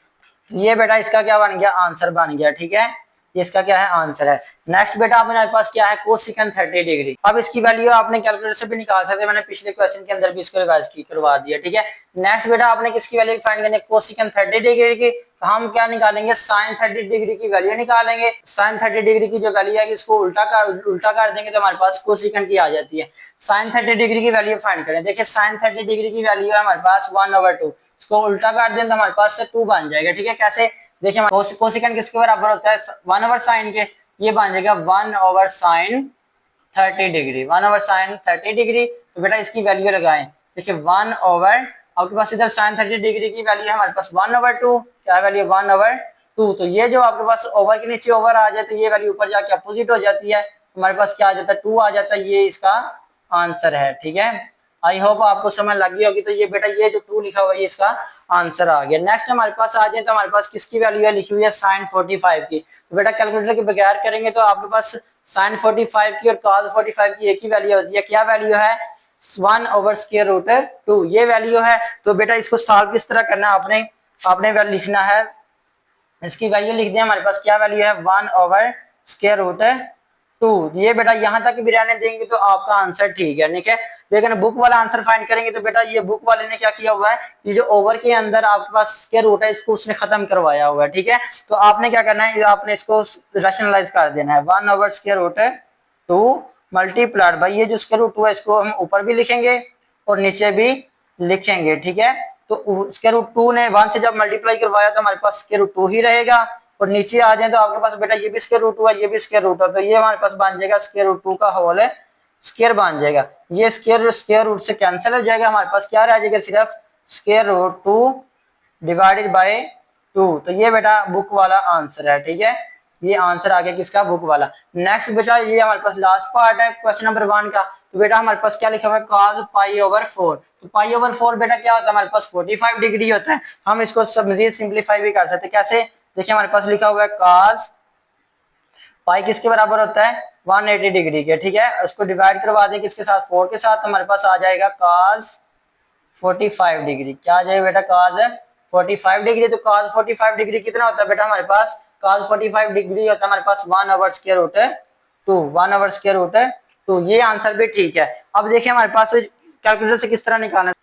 तो ये बेटा इसका क्या बन गया, आंसर बन गया। ठीक है, ये इसका क्या है, आंसर है। नेक्स्ट बेटा अपने पास क्या है, कोसिकेंड 30 डिग्री। अब इसकी वैल्यू आपने कैलकुलेटर से भी निकाल सकते हैं, मैंने पिछले क्वेश्चन के अंदर भी इसको रिवाइज करवा दिया। ठीक है, नेक्स्ट बेटा आपने किसकी वैल्यू फाइंड करनी है, कोसिकेंड 30 डिग्री की। तो हम क्या निकालेंगे, साइन 30 डिग्री की वैल्यू निकालेंगे। साइन 30 डिग्री की जो वैल्यू है इसको उल्टा कर देंगे, तो हमारे पास कोसिकेंड की आ जाती है। साइन 30 डिग्री की वैल्यू फाइंड करें। देखिए साइन 30 डिग्री की वैल्यू है हमारे पास 1/2, इसको उल्टा कर दें तो हमारे पास से 2 बन जाएगा। ठीक है, कैसे, देखिए कोसिकेंड किसके बराबर होता है, 1/sin के, ये बन जाएगा 1/sin 30 डिग्री, 1/sin 30 डिग्री। तो बेटा इसकी वैल्यू लगाएं, देखिए 1/, आपके पास इधर sin 30 डिग्री की वैल्यू है हमारे पास 1/2, क्या वैल्यू 1/2। तो ये जो आपके पास ओवर के नीचे ओवर आ जाए तो ये वैल्यू ऊपर जाके अपोजिट हो जाती है, हमारे पास क्या आ जाता है 2 आ जाता है, ये इसका आंसर है। ठीक है, आई होप आपको समझ लग गई होगी। तो ये बेटा ये जो 2 लिखा हुआ है ये इसका आंसर आ गया। नेक्स्ट हमारे पास आ जाए तो हमारे पास किसकी वैल्यू है, लिखी हुई है sin 45 की। तो बेटा कैलकुलेटर के बगैर करेंगे तो आपके पास sin 45 की और cos 45 की एक ही वैल्यू होती है। क्या वैल्यू है, 1/√2, ये वैल्यू है। तो बेटा इसको सॉल्व किस तरह करना है, आपने वैल्यू लिखना है, इसकी वैल्यू लिख दें, हमारे पास क्या वैल्यू है 1/√2। ये बेटा यहाँ तक भी रहने देंगे तो आपका आंसर ठीक है। ठीक है, लेकिन बुक वाला आंसर फाइंड करेंगे तो बेटा ये बुक वाले ने क्या किया हुआ है, ये जो ओवर के अंदर आपके पास स्क्वायर रूट है इसको उसने खत्म करवाया हुआ है। ठीक है, तो आपने क्या करना है, आपने इसको रैशनलाइज कर देना है। 1/√2 मल्टीप्लाइड बाई ये जो स्क्वायर रूट है इसको हम ऊपर भी लिखेंगे और नीचे भी लिखेंगे। ठीक है, तो स्क्वायर रूट 2 ने 1 से जब मल्टीप्लाई करवाया तो हमारे पास स्क्वायर रूट 2 ही रहेगा। और नीचे आ जाए तो आपके पास बेटा ये भी स्क्वायर रूट 2 है, ये भी स्क्वायर रूट है, तो ये हमारे पास बन जाएगा स्क्वायर रूट 2 का होल स्क्वायर बन जाएगा। ये स्क्वायर रूट से कैंसिल हो जाएगा, हमारे पास क्या रह जाएगा, सिर्फ स्क्वायर रूट 2 डिवाइडेड बाय 2। तो ये बेटा बुक वाला आंसर है। ठीक है, ये आंसर आ गया किसका, बुक वाला। नेक्स्ट बेटा ये हमारे पास लास्ट पार्ट है क्वेश्चन नंबर 1 का। तो बेटा हमारे पास क्या लिखा हुआ है, cos π/4। तो π/4 बेटा क्या होता है, हमारे पास 45 डिग्री होता है। हम इसको मजीद सिंप्लीफाई भी कर सकते हैं, कैसे, देखिए हमारे पास लिखा हुआ है cos पाई किसके बराबर होता है 180 डिग्री के। ठीक है, उसको डिवाइड करवा दें किसके साथ, 4 के साथ, तो हमारे पास आ जाएगा cos 45 डिग्री। क्या आ जाएगा बेटा, cos 45 डिग्री। तो cos 45 डिग्री कितना होता है बेटा, हमारे पास cos 45 डिग्री होता है हमारे पास 1/√2। ये आंसर भी ठीक है। अब देखिए हमारे पास कैलकुलेटर से किस तरह निकालना है,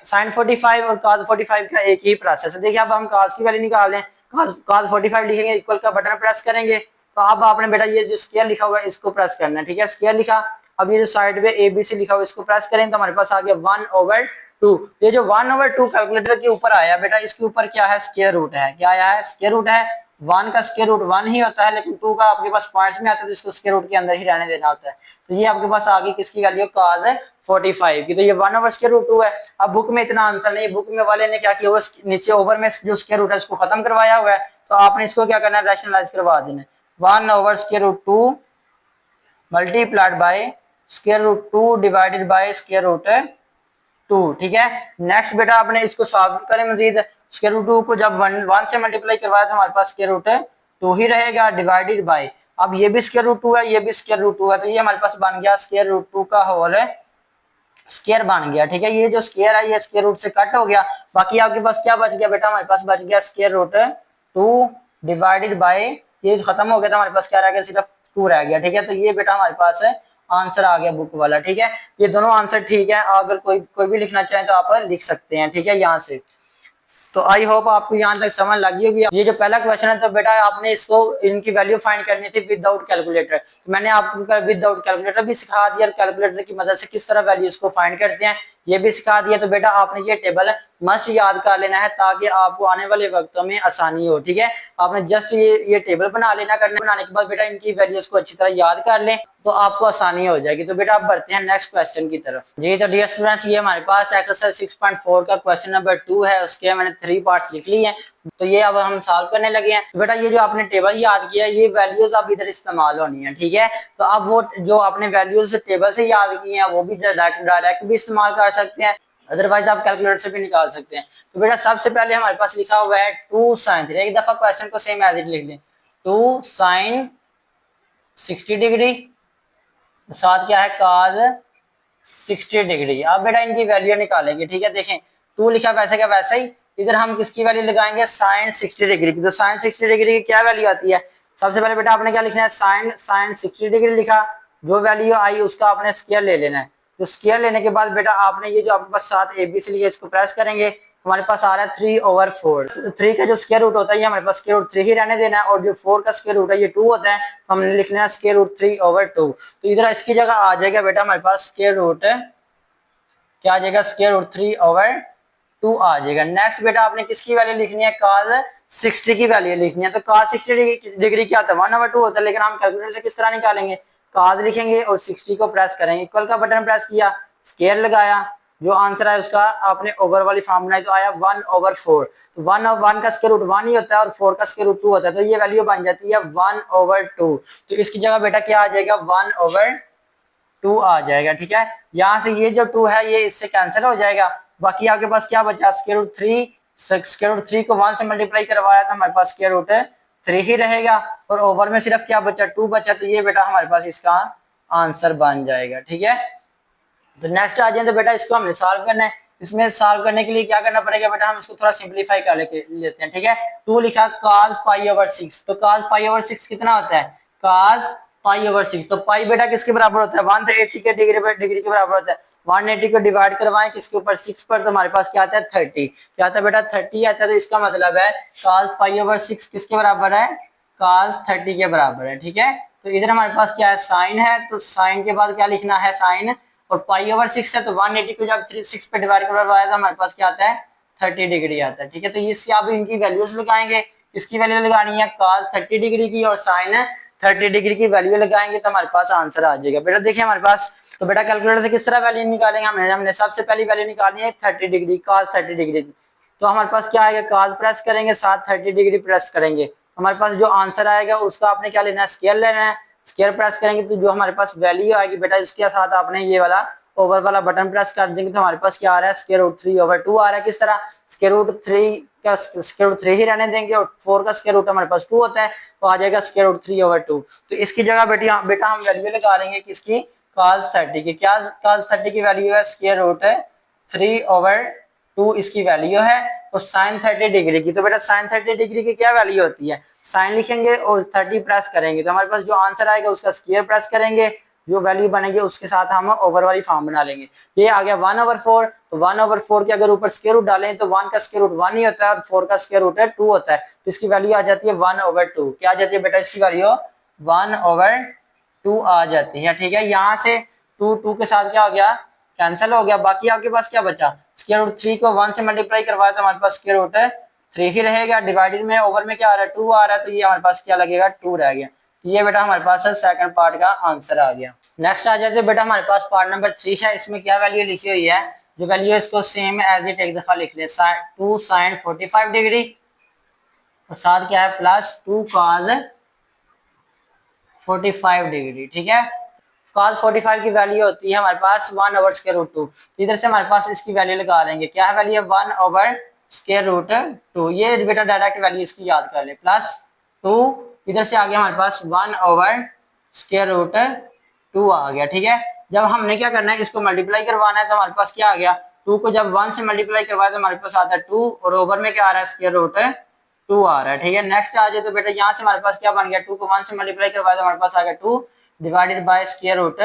sin 45 और cos 45 का एक ही प्रोसेस है। देखिए अब हम cos की वैल्यू निकाल लें, cos 45 लिखेंगे, इक्वल का बटन प्रेस करेंगे, तो अब आपने बेटा ये जो स्क्वायर लिखा हुआ है इसको प्रेस करना है। ठीक है, स्क्वायर लिखा, अब ये जो साइड में ABC लिखा हुआ है इसको प्रेस करें तो हमारे पास आ गया 1/2। ये जो 1/2 कैलकुलेटर के ऊपर आया बेटा, इसके ऊपर क्या है, स्क्वायर रूट है। क्या आया है, स्क्वायर रूट है। 1 का स्क्वायर रूट 1 ही होता है, लेकिन 2 का आपके पास पॉइंट्स में आता है तो इसको स्क्वायर रूट के अंदर ही रहने देना होता है। तो ये आपके पास आ गई किसकी वैल्यू, cos 45 की। तो ये 1/√2 है। अब बुक में इतना आंसर नहीं, बुक में वाले ने क्या किया हुआ, नीचे ओवर में जो स्क्वायर रूट है उसको खत्म करवाया हुआ है, तो आपने इसको क्या करना है, रैशनलाइज करवा देना है। 1/√2 multiplied by square root 2 divided by square root 2। ठीक है, नेक्स्ट बेटा आपने इसको सॉल्व करें मजीद। स्क्वायर रूट 2 को जब 1 से मल्टीप्लाई करवाया तो हमारे पास स्क्वायर रूट 2 ही रहेगा डिवाइडेड बाय, अब ये भी स्क्वायर रूट 2 है, ये भी स्क्वायर रूट 2 है, तो ये हमारे पास बन गया स्क्वायर रूट 2 का होल स्क्वायर बन गया। ठीक है, ये जो स्क्वायर है ये स्क्वायर रूट से कट हो गया, बाकी आपके पास क्या बच गया बेटा, हमारे पास बच गया स्क्वायर रूट 2 डिवाइडेड बाय, ये खत्म हो गया था, हमारे पास क्या रह गया, सिर्फ 2 रह गया। ठीक है, तो ये बेटा हमारे पास आंसर आ गया बुक वाला। ठीक है, ये दोनों आंसर ठीक है, अगर कोई भी लिखना चाहे तो आप लिख सकते हैं। ठीक है, यहाँ से तो आई होप आपको यहाँ तक समझ लगी होगी। ये जो पहला क्वेश्चन है तो बेटा आपने इसको इनकी वैल्यू फाइंड करनी थी विदाउट कैलकुलेटर, तो मैंने आपको विदाउट कैलकुलेटर भी सिखा दिया और कैलकुलेटर की मदद से किस तरह वैल्यूज को फाइंड करते हैं ये भी सिखा दिया। तो बेटा आपने ये टेबल मस्ट याद कर लेना है ताकि आपको आने वाले वक्तों में आसानी हो। ठीक है, आपने जस्ट ये टेबल बना लेना, करने बनाने के बाद बेटा इनकी वैल्यूज को अच्छी तरह याद कर लें तो आपको आसानी हो जाएगी। तो बेटा आप बढ़ते हैं नेक्स्ट क्वेश्चन की तरफ। जी तो डियर स्टूडेंट्स, ये हमारे पास एक्सरसाइज 6.4 का क्वेश्चन नंबर 2 है, उसके मैंने 3 पार्ट्स लिख लिए हैं, तो ये अब हम सॉल्व करने लगे हैं। तो बेटा ये जो आपने टेबल याद किया ये वैल्यूज अब इधर इस्तेमाल होनी है। ठीक है, तो अब वो जो आपने वैल्यूज टेबल से याद की हैं वो भी डायरेक्ट भी इस्तेमाल कर सकते हैं, अदरवाइज आप कैलकुलेटर से भी निकाल सकते हैं। तो बेटा सबसे पहले हमारे पास लिखा हुआ है 2 sin 3, एक दफा क्वेश्चन को सेम एज इट लिख लें, 2 sin 60 डिग्री साथ क्या है cos 60 डिग्री। अब बेटा इनकी वैल्यू निकालेंगे। ठीक है, देखें 2 लिखा वैसे का वैसा ही, इधर हम किसकी वैल्यू लगाएंगे, sin 60 डिग्री की। तो sin 60 डिग्री की क्या वैल्यू आती है, सबसे पहले बेटा आपने क्या लिखना है, sin 60 डिग्री लिखा, जो वैल्यू आई उसका आपने स्क्वायर ले लेना है। तो स्क्वायर लेने के बाद बेटा आपने ये जो आपके पास 7 ABC लिखा इसको प्रेस करेंगे, हमारे पास आ रहा है 3/4। 3 का जो स्क्वायर रूट होता है ये हमारे पास स्क्वायर रूट 3 ही रहने देना है, और जो 4 का स्क्वायर रूट है ये 2 होता है, तो हमने लिखना है स्क्वायर रूट 3/2। तो इधर इसकी जगह आ जाएगा बेटा हमारे पास स्क्वायर रूट, क्या आ जाएगा, स्क्वायर रूट 3/2 आ जाएगा। नेक्स्ट बेटा आपने किसकी वैल्यू लिखनी है, cos 60 की वैल्यू लिखनी है। तो cos 60 डिग्री क्या होता है, 1/2 होता है, लेकिन हम कैलकुलेटर से किस तरह निकालेंगे, cos लिखेंगे और 60 को प्रेस करेंगे, इक्वल का बटन प्रेस किया, स्क्वायर लगाया, जो आंसर है उसका आपने ओवर वाली फॉर्म बनाई तो आया 1/4। तो 1 का स्क्वायर रूट 1 ही होता है और 4 का स्क्वायर रूट 2 होता है, तो ये वैल्यू बन जाती है 1/2। तो इसकी जगह बेटा क्या आ जाएगा, 1/2 आ जाएगा। ठीक है, यहाँ से ये जो 2 है ये इससे कैंसिल हो जाएगा, बाकी आपके पास क्या बचा, स्क्वायर रूट 3, स्क्वायर रूट 3 को 1 से मल्टीप्लाई करवाया था, हमारे पास स्क्वायर रूट 3 ही रहेगा, और ओवर में सिर्फ क्या बचा, 2 बचा, तो ये बेटा हमारे पास इसका आंसर बन जाएगा। ठीक है, तो नेक्स्ट आ जाए तो बेटा इसको हमने सॉल्व करना है। इसमें सॉल्व करने के लिए क्या करना पड़ेगा बेटा, हम इसको थोड़ा सिंपलीफाई कर लेते हैं। ठीक है, 2 लिखा cos π/6, तो cos π/6 कितना होता है, cos π/6, तो पाई बेटा किसके बराबर होता है, 180 के डिग्री के बराबर होता है। 180 को डिवाइड करवाएं किसके ऊपर, 6 पर, तो हमारे पास क्या आता है 30, क्या आता है बेटा 30 आता है। तो इसका मतलब है cos π/6 किसके बराबर है, cos 30 के बराबर है। ठीक है, तो इधर हमारे पास क्या है, साइन है, तो साइन के बाद क्या लिखना है, साइन, और π/6 है, तो 180 को जब 6 पे डिवाइड करवाया तो हमारे पास क्या आता है 30 डिग्री आता है। ठीक है, तो इसकी आप इनकी वैल्यूज लगाएंगे, इसकी वैल्यू लगानी है cos 30 डिग्री की और साइन 30 डिग्री की वैल्यू लगाएंगे तो हमारे पास आंसर आ जाएगा। बेटा देखिए हमारे पास, तो बेटा कैलकुलेटर से किस तरह वैल्यू निकालेंगे, हमने सबसे पहली वैल्यू निकालनी है 30 डिग्री, cos 30 डिग्री की। तो हमारे पास क्या आएगा, cos प्रेस करेंगे, साथ 30 डिग्री प्रेस करेंगे, हमारे पास जो आंसर आएगा उसका आपने क्या लेना है, स्क्वायर लेना है, स्क्वायर प्रेस करेंगे तो जो हमारे पास वैल्यू आएगी बेटा इसके साथ आपने ये वाला ओवर वाला बटन प्रेस कर देंगे तो हमारे पास क्या आ रहा है, स्क्वायर रूट 3/2 आ रहा है। किस तरह, स्क्वायर रूट 3 का स्क्वायर रूट 3 ही रहने देंगे और 4 का स्क्वायर रूट हमारे पास 2 होता है, तो आ जाएगा स्क्वायर रूट 3/2। तो इसकी जगह बेटा हम वैल्यू लगा लेंगे किसकी, cos 30 की। क्या cos 30 की वैल्यू है, स्क्वायर रूट 3/2 इसकी वैल्यू है, और साइन 30 डिग्री की, तो बेटा साइन 30 डिग्री की क्या वैल्यू होती है, साइन लिखेंगे और 30 प्रेस करेंगे तो हमारे पास जो आंसर आएगा उसका स्क्वायर प्रेस करेंगे, जो वैल्यू बनेगी उसके साथ हम ओवर वाली फॉर्म बना लेंगे। ये आ गया 1/4, तो 1/4 के अगर ऊपर स्क्वायर रूट डालें तो 1 का स्क्वायर रूट 1 ही होता है और 4 का स्क्वायर रूट 2 होता है, तो इसकी वैल्यू आ जाती है 1/2। क्या आ जाती है बेटा इसकी वैल्यू, 1/2 आ जाती है। ठीक है, यहाँ से 2 के साथ क्या हो गया, कैंसिल हो गया, बाकी आपके पास क्या बचा, स्क्वायर रूट 3 को 1 से मल्टीप्लाई करवाया तो हमारे पास स्क्वायर रूट 3 ही रहेगा, डिवाइडेड में ओवर में क्या आ रहा है 2 आ रहा है, तो ये हमारे पास क्या लगेगा 2 रह गया। ये बेटा हमारे पास सेकंड पार्ट का आंसर आ गया। नेक्स्ट आ जाते बेटा हमारे पास पार्ट नंबर 3 है, इसमें क्या वैल्यू लिखी हुई है, जो वैल्यू है इसको सेम एज इट एक दफा लिख ले, 2 sin 45 डिग्री और साथ क्या है प्लस 2 cos 45 डिग्री। ठीक है, cos 45 की वैल्यू होती है हमारे पास 1 ओवर स्क्वायर रूट 2। इधर से हमारे पास इसकी वैल्यू लगा लेंगे, क्या है वैल्यू 1 ओवर स्क्वायर रूट 2। ये बेटा डायरेक्ट वैल्यू इसकी याद कर ले, प्लस 2 इधर से आ गया हमारे पास 1 ओवर स्क्वायर रूट 2 आ गया। ठीक है, जब हमने क्या करना है, इसको मल्टीप्लाई करवाना है तो हमारे पास क्या आ गया, 2 को जब 1 से मल्टीप्लाई करवाए तो हमारे पास आता है 2 और ओवर में क्या आ रहा है स्क्वायर रूट 2 आ रहा है। ठीक है, नेक्स्ट आ जाए तो बेटा यहाँ से हमारे पास क्या बन गया, 2 को 1 से मल्टीप्लाई करवाए तो हमारे पास आ गया 2 डिवाइडेड बाय स्क्वायर रूट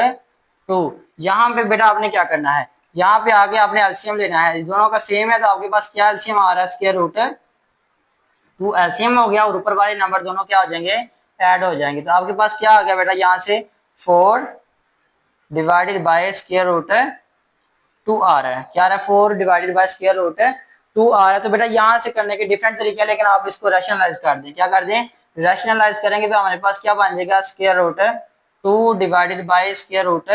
2। यहाँ पे बेटा आपने क्या करना है, यहाँ पे आगे आपने एलसीएम लेना है, दोनों का सेम है तो आपके पास क्या एलसीएम आ रहा है स्क्वायर रूट 2 एलसीएम हो गया और ऊपर वाले नंबर दोनों क्या हो जाएंगे, ऐड हो जाएंगे। तो आपके पास क्या आ गया बेटा, यहाँ से 4 डिवाइडेड बाय स्क्वायर रूट 2 आ रहा है, क्या आ रहा है 4 डिवाइडेड बाय स्क्वायर रूट 2 आ रहा है। तो बेटा यहाँ से करने के डिफरेंट तरीके हैं, लेकिन आप इसको रैशनलाइज कर दें, क्या कर दें, रैशनलाइज करेंगे तो हमारे पास क्या बन जाएगा square root 2 divided by square root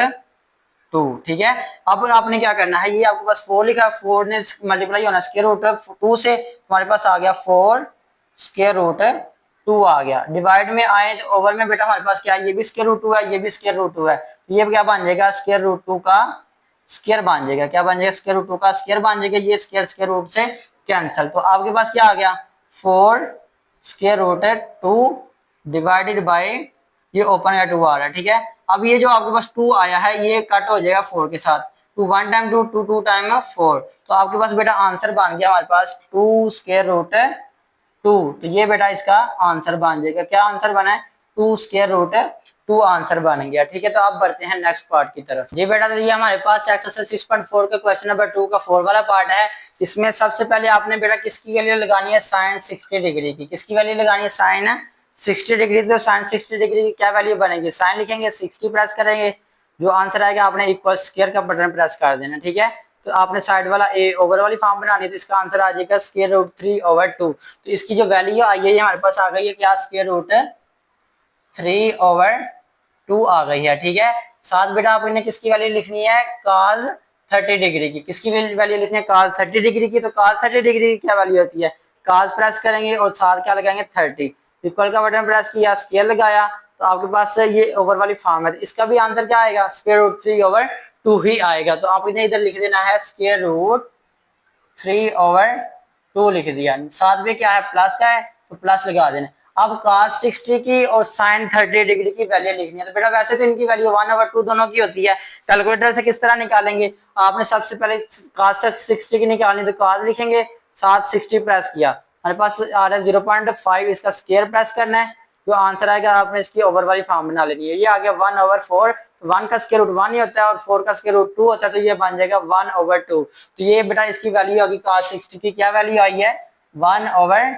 2। ठीक है, अब आपने क्या करना है, ये आपके पास 4 लिखा, 4 ने मल्टीप्लाई होना स्क्वायर रूट 2 से, हमारे पास आ गया 4 स्क्वायर रूट 2 आ गया। डिवाइड में आए तो ओवर में बेटा हमारे पास क्या है, ये भी स्क्वायर रूट 2 है, ये भी स्क्वायर रूट 2 है, तो ये क्या बन जाएगा स्क्वायर रूट 2 का स्क्वायर बन जाएगा, क्या बन जाएगा स्क्वायर रूट 2 का स्क्वायर बन जाएगा, ये स्क्वायर स्क्वायर रूट से कैंसिल। तो आपके पास क्या आ गया 4 स्क्वायर रूट 2 डिवाइडेड बाय ये ओपन या 2 आ रहा है। ठीक है, अब ये जो आपके पास 2 आया है ये कट हो जाएगा 4 के साथ, 2 1 टाइम 2 2 2 टाइम 4। तो आपके पास बेटा आंसर बन गया हमारे पास 2 स्क्वायर रूट 2। तो ये बेटा इसका आंसर बन जाएगा, क्या आंसर बना है 2 स्क्वायर रूट 2 आंसर बन गया। ठीक है, तो आप बढ़ते हैं नेक्स्ट पार्ट की तरफ। जी बेटा, तो ये हमारे पास एक्सरसाइज 6.4 का क्वेश्चन नंबर 2 का 4 वाला पार्ट है। इसमें सबसे पहले आपने बेटा किसकी वैल्यू लगानी है, साइन 60 डिग्री की। किसकी वैल्यू लगानी है, साइन 60 डिग्री। तो साइन 60 डिग्री की क्या वैल्यू बनेगी, साइन लिखेंगे 60 प्रेस करेंगे, जो आंसर आएगा आपने इक्वल स्क्वायर का बटन प्रेस कर देना। ठीक है, तो आपने साइड वाला ए ओवर वाली फॉर्म बनानी है, तो इसका आंसर आ जाएगा स्क्वायर रूट 3 ओवर 2। तो इसकी जो वैल्यू आई है हमारे पास आ गई है क्या, स्क्वायर रूट 3 ओवर 2 आ गई है। ठीक है, साथ बेटा आपने किसकी वैल्यू लिखनी है, cos 30 डिग्री की। किसकी वैल्यू लिखनी है, cos 30 डिग्री की। तो cos 30 डिग्री की क्या वैल्यू होती है, cos प्रेस करेंगे और साथ क्या लगाएंगे 30, इक्वल का बटन प्रेस किया, स्क्वायर लगाया, तो आपके पास ये ओवर वाली फॉर्म है। इसका भी आंसर क्या आएगा, स्क्वायर रूट 3 ओवर 2 ही आएगा। तो आप इन्हें इधर लिख देना है स्क्वायर रूट 3 ओवर 2 लिख दिया, साथ में क्या है प्लस का है तो प्लस लगा देना। अब cos 60 की और sin 30 डिग्री की वैल्यू लिखनी है। तो बेटा वैसे तो इनकी वैल्यू 1 ओवर 2 दोनों की होती है, कैलकुलेटर से किस तरह निकालेंगे, आपने सबसे पहले cos 60 की निकालनी, तो cos लिखेंगे, साथ 60 प्रेस किया, हमारे पास आ रहा है 0.5, इसका स्क्वायर प्रेस करना है, जो आंसर आएगा आपने इसकी ओवर वाली फॉर्म बना लेनी है। ये आ गया 1 ओवर 4, तो 1 का स्क्वायर रूट 1 ही होता है और 4 का स्क्वायर रूट 2 होता है, तो ये बन जाएगा 1 ओवर 2। तो ये बेटा इसकी वैल्यू होगी, cos 60 की क्या वैल्यू आई है, 1 ओवर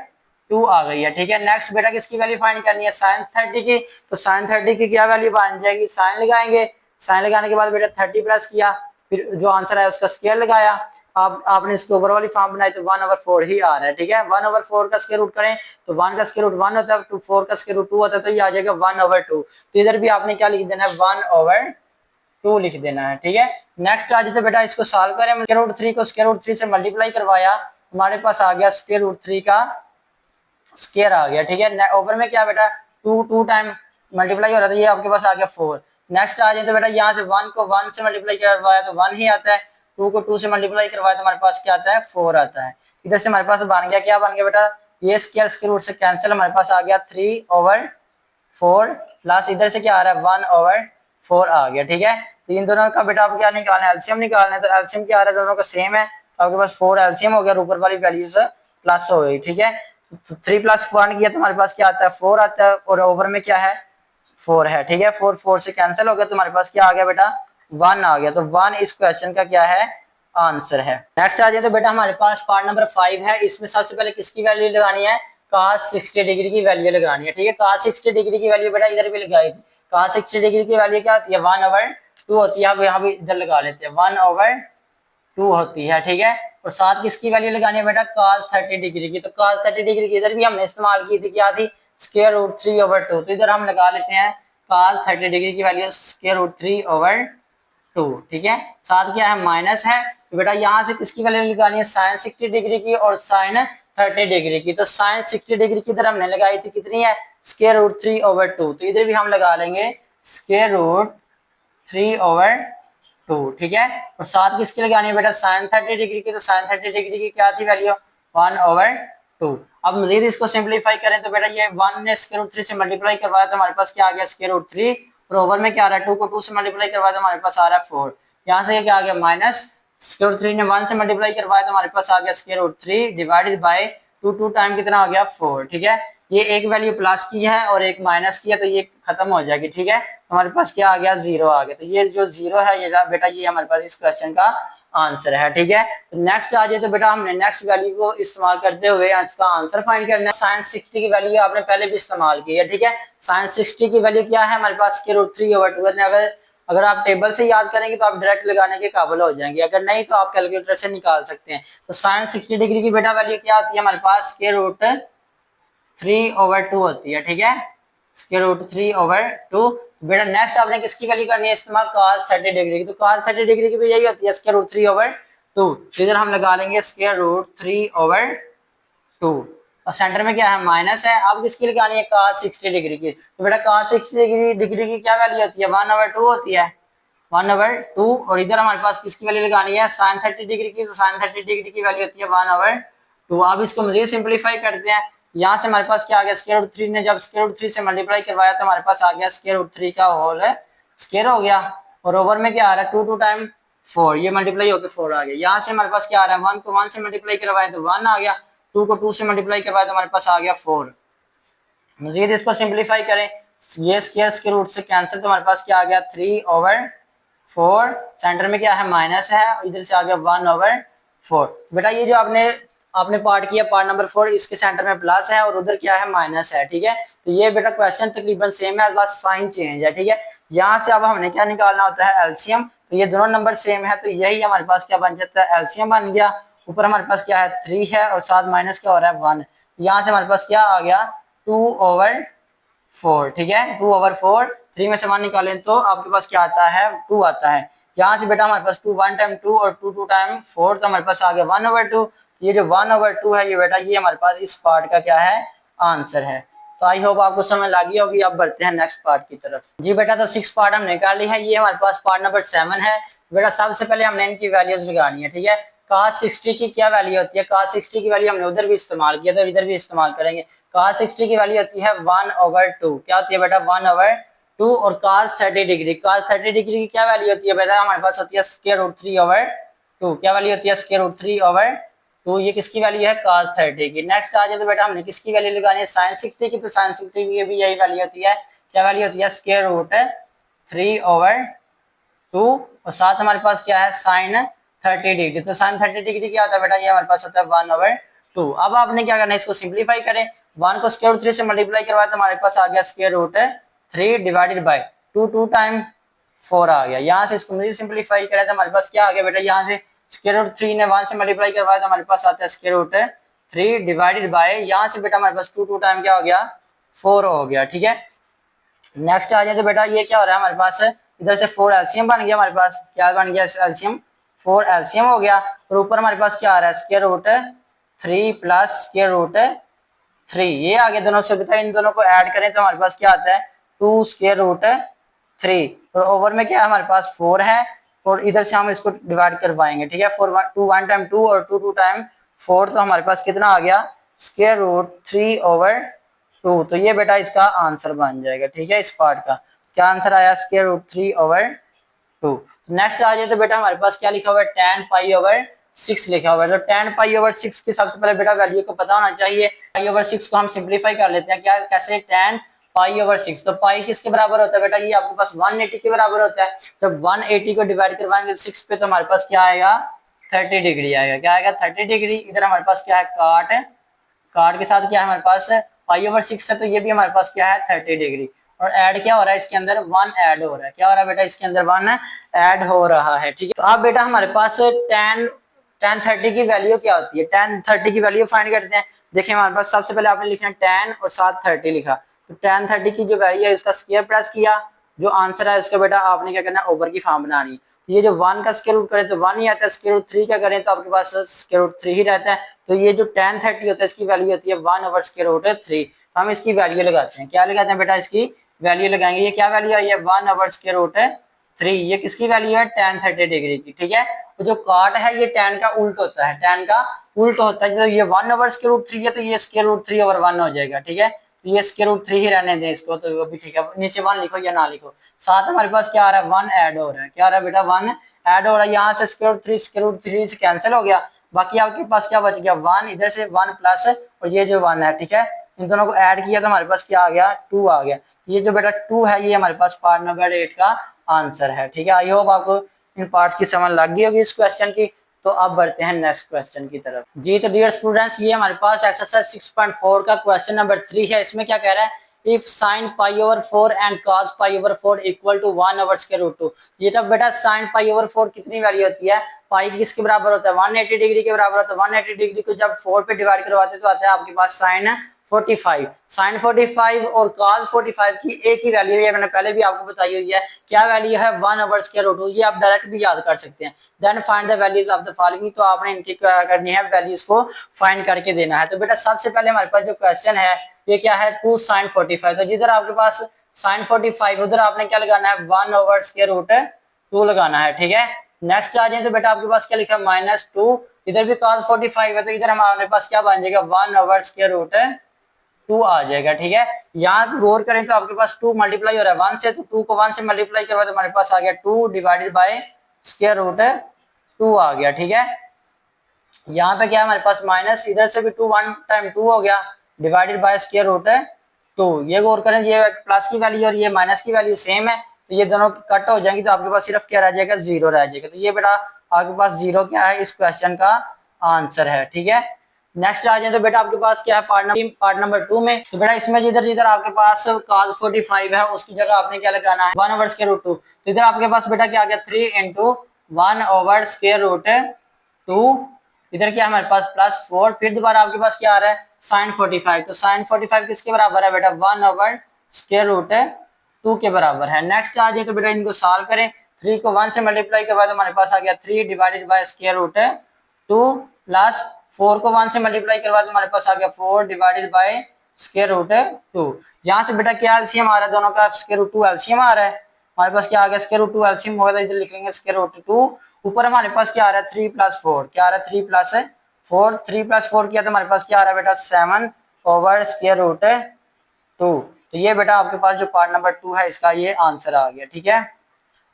2 आ गई है। ठीक है, नेक्स्ट बेटा किसकी वैल्यू फाइंड करनी है, sin 30 की। तो sin 30 की क्या वैल्यू बन जाएगी, साइन लगाएंगे, साइन लगाने के बाद बेटा 30 प्रेस किया, फिर जो आंसर है उसका स्क्वायर लगाया, आपने इसके ऊपर वाली फॉर्म बनाई, तो 1 ओवर 4 ही आ रहा है। ठीक है, 1 ओवर 4 का स्क्वायर रूट करें तो 1 का स्क्वायर रूट 1 होता है, 4 का स्क्वायर रूट 2 होता है, तो ये आ जाएगा 1 ओवर 2। तो इधर भी आपने क्या लिख देना है, 1 ओवर 2 लिख देना है। ठीक है, नेक्स्ट आ जाते बेटा इसको सॉल्व करें, स्क्वायर रूट 3 को स्क्वायर रूट 3 से मल्टीप्लाई करवाया, हमारे पास आ गया स्क्वायर रूट 3 का स्क्वायर आ गया। ठीक है, ओवर में क्या बेटा 2 टाइम मल्टीप्लाई हो रहा था, ये आपके पास आ गया 4। नेक्स्ट आ जाए तो बेटा यहाँ से 1 को 1 से मल्टीप्लाई करवाया तो 1 ही आता है, 2 को 2 से मल्टीप्लाई करवाया तो हमारे पास क्या आता है 4 आता है। इधर से हमारे पास बन गया, क्या बन गया बेटा, ये स्क्वायर स्क्वायर रूट से कैंसिल, हमारे पास आ गया 3 ओवर 4 प्लस इधर से क्या आ रहा है 1 ओवर 4 आ गया। ठीक है, तो इन दोनों का बेटा आप क्या निकालना है, एलसीएम निकालना है। तो एलसीएम क्या आ रहा है, दोनों का सेम है, तो आपके पास 4 एलसीएम हो गया, ऊपर वाली वैल्यूज प्लस हो गई। ठीक है, तो 3 प्लस 1 किया तो हमारे पास क्या आता है 4 आता है, और ओवर में क्या है 4 है। ठीक है, 4 से कैंसिल हो गया, तो हमारे पास क्या आ गया बेटा 1 आ गया। तो 1 इस क्वेश्चन का क्या है, आंसर है। नेक्स्ट आ जाए तो बेटा हमारे पास पार्ट नंबर 5 है। इसमें सबसे पहले किसकी वैल्यू लगानी है, cos 60 डिग्री की वैल्यू लगानी है। ठीक है, cos 60 डिग्री की वैल्यू बेटा इधर भी लगाई थी, cos 60 डिग्री की वैल्यू क्या होती है 1 ओवर 2 होती है, अब यहाँ भी इधर लगा लेते हैं 1 ओवर 2 होती है। ठीक है, और साथ किसकी वैल्यू लगानी है बेटा cos 30 डिग्री की। तो cos 30 डिग्री की इधर भी हमने इस्तेमाल की थी, क्या थी स्क्वायर रूट 3 ओवर 2। तो इधर हम लगा लेते हैं cos 30 डिग्री की वैल्यू स्क्वायर रूट 3 ओवर 2। ठीक है, साथ क्या है माइनस है, तो बेटा यहाँ से किसकी वैल्यू लगानी है sin 60 डिग्री की और sin 30 डिग्री की। तो sin 60 डिग्री की इधर हमने लगाई थी कितनी है, स्क्वायर रूट 3 ओवर 2। तो इधर भी हम लगा लेंगे स्क्वायर रूट 3/2, ठीक है। और साथ किसकी लगानी है बेटा, साइन 30 डिग्री की, तो साइन 30 डिग्री की क्या थी वैल्यू, 1/2। अब मजीद इसको सिंप्लीफाई करें तो बेटा ये 1 ने स्क्वायर रूट 3 से मल्टीप्लाई करवाया तो हमारे पास क्या आ गया, स्क्वायर रूट 3, और ओवर में क्या आ रहा है, 2 को 2 से मल्टीप्लाई करवाया तो हमारे पास आ रहा है 4। यहाँ से क्या आ गया माइनस, स्क्वायर रूट 3 ने 1 से मल्टीप्लाई करवाया तो हमारे पास आ गया square root 3 divided by 2 time कितना आ गया 4, ठीक है। ये एक वैल्यू प्लस की है और एक माइनस की है तो ये खत्म हो जाएगी, ठीक है। तो हमारे पास क्या आ गया, 0 आ गया। तो ये जो 0 है ये बेटा ये हमारे पास इस क्वेश्चन का आंसर है, ठीक है। तो नेक्स्ट आ जाए तो बेटा हमने नेक्स्ट वैल्यू को इस्तेमाल करते हुए इसका आंसर फाइंड करना है। साइन 60 की वैल्यू आपने पहले भी इस्तेमाल की है, ठीक है। साइन 60 की वैल्यू क्या है हमारे पास, स्क्वायर रूट 3/2। अगर आप टेबल से याद करेंगे तो आप डायरेक्ट लगाने के काबिल हो जाएंगे, अगर नहीं तो आप कैलकुलेटर से निकाल सकते हैं। तो साइन 60 डिग्री की बेटा वैल्यू क्या आती है हमारे पास, स्क्वायर रूट 3/2 होती है, ठीक है, स्क्वायर रूट 3/2। बेटा नेक्स्ट आपने किसकी वैल्यू करनी है इस्तेमाल, cos 30 डिग्री की। तो cos 30 डिग्री की भी यही होती है, स्क्वायर रूट 3/2। तो इधर हम लगा लेंगे स्क्वायर रूट 3/2 और सेंटर में क्या है माइनस है। अब किसकी लगानी है, cos 60 डिग्री की। तो बेटा cos 60 डिग्री की क्या वैल्यू होती है, 1/2 होती है, 1/2। और इधर हमारे पास किसकी वैल्यू लगानी है, साइन 30 डिग्री की। तो साइन 30 डिग्री की वैल्यू होती है 1/2। अब इसको मजीद सिंप्लीफाई करते हैं। यहाँ से हमारे पास क्या आ गया, स्क्वायर रूट 3 ने जब स्क्वायर रूट 3 से मल्टीप्लाई करवाया तो हमारे पास आ गया स्क्वायर रूट 3 का होल स्क्वायर हो गया। और ओवर में क्या आ रहा है, 2 टाइम 4, ये मल्टीप्लाई होकर 4 आ गया। यहाँ से हमारे पास क्या आ रहा है, 1 को 1 से मल्टीप्लाई करवाया तो 1 आ गया, 2 को 2 से मल्टीप्लाई करवाया तो हमारे पास आ गया 4। मजीद इसको सिंप्लीफाई करें, ये स्क्वायर रूट से कैंसिल तो हमारे पास क्या आ गया, 3/4। सेंटर में क्या है माइनस है, इधर से आ गया 1/4। बेटा ये जो आपने पार्ट किया पार्ट नंबर 4, इसके सेंटर में प्लस है और उधर क्या है माइनस है, ठीक है। तो ये बेटा क्वेश्चन तकरीबन सेम है, बस साइन चेंज है, ठीक है। यहाँ से अब हमने क्या निकालना होता है, एलसीएम। तो ये दोनों नंबर सेम है तो यही हमारे पास क्या बन जाता है, एलसीएम बन गया। ऊपर हमारे पास क्या है 3 है और साथ माइनस क्या हो रहा है 1। यहाँ से हमारे पास क्या आ गया 2/4, ठीक है, 2/4। 3 में से 1 निकालें तो आपके पास क्या आता है, 2 आता है। यहाँ से बेटा हमारे पास 2 1 टाइम 2 और 2 2 टाइम 4, तो हमारे पास आ गया 1/2। ये जो 1/2 है ये बेटा ये हमारे पास इस पार्ट का क्या है, आंसर है। तो आई होप आपको समझ लगी होगी। अब बढ़ते हैं नेक्स्ट पार्ट की तरफ। जी बेटा तो 6 पार्ट हमने निकाल ली है, ये हमारे पास पार्ट नंबर 7 है। बेटा सबसे पहले हमने इनकी वैल्यूज लगानी है, ठीक है। cos 60 की क्या वैल्यू होती है, cos 60 की वैल्यू हमने उधर भी इस्तेमाल किया तो इधर भी इस्तेमाल करेंगे। cos 60 की वैल्यू होती है 1/2, क्या होती है बेटा 1/2। और cos 30 डिग्री, cos 30 डिग्री की क्या वैल्यू होती है बेटा, हमारे पास होती है स्क्वायर रूट 3/2। क्या वैल्यू होती है, स्क्वायर रूट 3/2। ये किसकी वैल्यू है, cos 30 की। नेक्स्ट आ जाए तो बेटा हमने किसकी वैल्यू लगानी है, sin 60 की। तो sin 60 की भी यही वैल्यू होती है, क्या वैल्यू होती है, स्क्वायर रूट 3/2। और साथ हमारे पास क्या है sin 30 डिग्री। तो sin 30 डिग्री क्या होता है बेटा, ये हमारे पास होता है 1/2। अब आपने क्या करना है, इसको सिंप्लीफाई करें। 1 को स्क्वायर रूट 3 से मल्टीप्लाई करवाया तो हमारे पास आ गया square root 3 divided by 2 time 4 आ गया। यहाँ से इसको मुझे सिंप्लीफाई करें तो हमारे पास क्या आ गया बेटा, यहाँ से स्क्वायर रूट 3 ने 1 से मल्टीप्लाई करवाया तो हमारे पास आता है स्क्वायर रूट 3 डिवाइडेड बाय, यहाँ से बेटा हमारे पास 2 टाइम क्या हो गया 4 हो गया, ठीक है। नेक्स्ट आ जाए तो बेटा ये क्या हो रहा है हमारे पास, इधर से 4 एलसीएम बन गया, हमारे पास क्या बन गया एलसीएम, 4 एलसीएम हो गया। और ऊपर हमारे पास क्या आ रहा है square root 3 plus square root 3, ये आगे दोनों से बेटा इन दोनों को ऐड करें तो हमारे पास क्या आता है 2 स्क्वायर रूट 3। और ओवर में क्या है हमारे पास 4 है और इधर से हम इसको डिवाइड करवाएंगे, ठीक है। 2 1 टाइम 2 और 2 टाइम 4, तो हमारे पास कितना आ गया स्क्वायर रूट 3/2। तो ये बेटा इसका आंसर बन जाएगा, ठीक है। इस पार्ट का क्या आंसर आया, स्क्वायर रूट 3/2। नेक्स्ट आ जाए तो बेटा हमारे पास क्या लिखा हुआ है, tan π/6 लिखा हुआ है। तो tan π/6 की सबसे पहले बेटा वैल्यू को पता होना चाहिए। π/6 को हम सिंप्लीफाई कर लेते हैं, क्या कैसे, tan π/6। तो पाई किसके बराबर होता है बेटा, ये आपके पास 180 के बराबर होता है। जब 180 को डिवाइड करवाएंगे 6 पे तो हमारे पास क्या आएगा 30 डिग्री आएगा, क्या आएगा 30 डिग्री। इधर हमारे पास क्या है काट के साथ क्या है हमारे पास π/6 है, तो ये भी हमारे पास क्या है 30 डिग्री। और ऐड क्या हो रहा है इसके अंदर, 1 ऐड हो रहा है, क्या हो रहा है बेटा इसके अंदर 1 ऐड हो रहा है, ठीक है। तो अब बेटा हमारे पास tan 30 की वैल्यू क्या होती है, tan 30 की वैल्यू फाइंड करते हैं। देखिए हमारे पास सबसे पहले आपने लिखना tan और साथ 30 लिखा। तो tan 30 की जो वैल्यू है उसका स्क्वायर प्रेस किया, जो आंसर है उसका बेटा आपने क्या करना है ओवर की फॉर्म बनानी। तो ये जो 1 का स्क्वायर रूट करें तो 1 ही आता है, स्क्वायर रूट 3 का करें तो आपके पास स्क्वायर रूट 3 ही रहता है। तो ये जो tan 30 होता है इसकी वैल्यू होती है 1/√3। हम इसकी वैल्यू लगाते हैं, क्या लगाते हैं बेटा, इसकी वैल्यू लगाएंगे। ये क्या वैल्यू आई है 1/√3। 3, ये किसकी वैल्यू है, tan 30 डिग्री की, ठीक है। तो जो cot है ये tan का उल्ट होता है, tan का उल्ट होता है। तो ये 1/√3 है तो ये √3/1 हो जाएगा, ठीक है। तो ये √3 ही रहने दें इसको, तो वो भी ठीक है। नीचे 1 लिखो या ना लिखो। साथ हमारे पास क्या आ रहा है, 1 ऐड हो रहा है। क्या आ रहा है बेटा, 1 ऐड हो रहा है। यहाँ से √3 से कैंसिल हो गया, बाकी आपके पास क्या बच गया, 1, इधर से 1 प्लस और ये जो 1 है, ठीक है। इन दोनों को ऐड किया तो हमारे पास क्या आ गया, 2 आ गया। ये जो बेटा 2 है ये हमारे पास पार्ट नंबर 8 का आंसर है, ठीक है। आई होप आपको इन पार्ट्स की समझ लग गई होगी इस क्वेश्चन की। तो अब बढ़ते हैं नेक्स्ट क्वेश्चन की तरफ जी। तो डियर स्टूडेंट्स, ये हमारे पास एक्सरसाइज 6.4 का क्वेश्चन नंबर 3 है। इसमें क्या कह रहा है, if sin π/4 and cos π/4 equal to 1/√2। ये तब बेटा sin π/4 कितनी वैल्यू होती है, पाई किसके बराबर होता है, 180 डिग्री के बराबर होता है। 180 डिग्री को जब 4 पे डिवाइड करवाते तो आता है आपके पास sin 45। sin 45 और cos 45 की एक ही वैल्यू है, मैंने पहले भी आपको बताई हुई है। क्या वैल्यू है, 1/√2। ये आप डायरेक्ट भी याद कर सकते हैं। Then find the values of the following. तो आपने इनकी क्या करनी है, वैल्यूज को फाइंड करके देना है। तो बेटा सबसे पहले हमारे पास जो क्वेश्चन है ये क्या है, 2 sin 45। तो जिधर आपके पास sin 45 उधर आपने क्या लगाना है, 1/√2 लगाना है, ठीक है। नेक्स्ट आ जाए तो बेटा आपके पास क्या लिखा है, -2। इधर भी cos 45 है तो इधर हमारे पास क्या बन जाएगा, 1/√2 आ जाएगा, ठीक है। यहाँ गौर करें तो आपके पास 2 मल्टीप्लाई हो रहा है 1 से, तो 2 को 1 से मल्टीप्लाई करवा तो हमारे पास आ गया 2 डिवाइडेड बाय √2 आ गया, ठीक है। यहाँ पे क्या है हमारे पास माइनस, इधर से भी 2 1 टाइम 2 हो गया डिवाइडेड बाय √2। ये गौर करें, ये प्लस की वैल्यू और ये माइनस की वैल्यू सेम है, तो ये दोनों कट हो जाएंगी तो आपके पास सिर्फ क्या रह जाएगा, 0 रह जाएगा। तो ये बेटा आपके पास 0 क्या है, इस क्वेश्चन का आंसर है, ठीक है। नेक्स्ट आ जाए तो बेटा आपके पास क्या है, पार्ट नंबर 2 में। तो बेटा इसमें जिधर जिधर आपके पास cos 45 है उसकी जगह आपने क्या लगाना है, 1/√2। तो इधर आपके पास बेटा क्या आ गया, 3 × 1/√2। इधर क्या हमारे पास +4। फिर दोबारा आपके पास क्या आ रहा है, sin 45। तो sin 45 किसके बराबर है बेटा, 1/√2 के बराबर है। नेक्स्ट आ जाए तो बेटा इनको सॉल्व करें। 3 को 1 से मल्टीप्लाई के बाद हमारे पास आ गया 3 डिवाइडेड बाय √2 प्लस 4 को 1 से मल्टीप्लाई करवा तो हमारे पास आ गया 4 डिवाइडेड बाय √2। यहाँ से बेटा क्या एलसीएम आ रहा है, दोनों का √2 एलसीएम आ रहा है। हमारे पास क्या आ गया, √2 एलसीएम होगा तो इधर लिख लेंगे √2। ऊपर हमारे पास क्या आ रहा है, 3 + 4। क्या आ रहा है, 3 + 4। 3 + 4 किया तो हमारे पास क्या आ रहा है बेटा, 7/√2। तो ये बेटा आपके पास जो पार्ट नंबर 2 है इसका ये आंसर आ गया, ठीक है।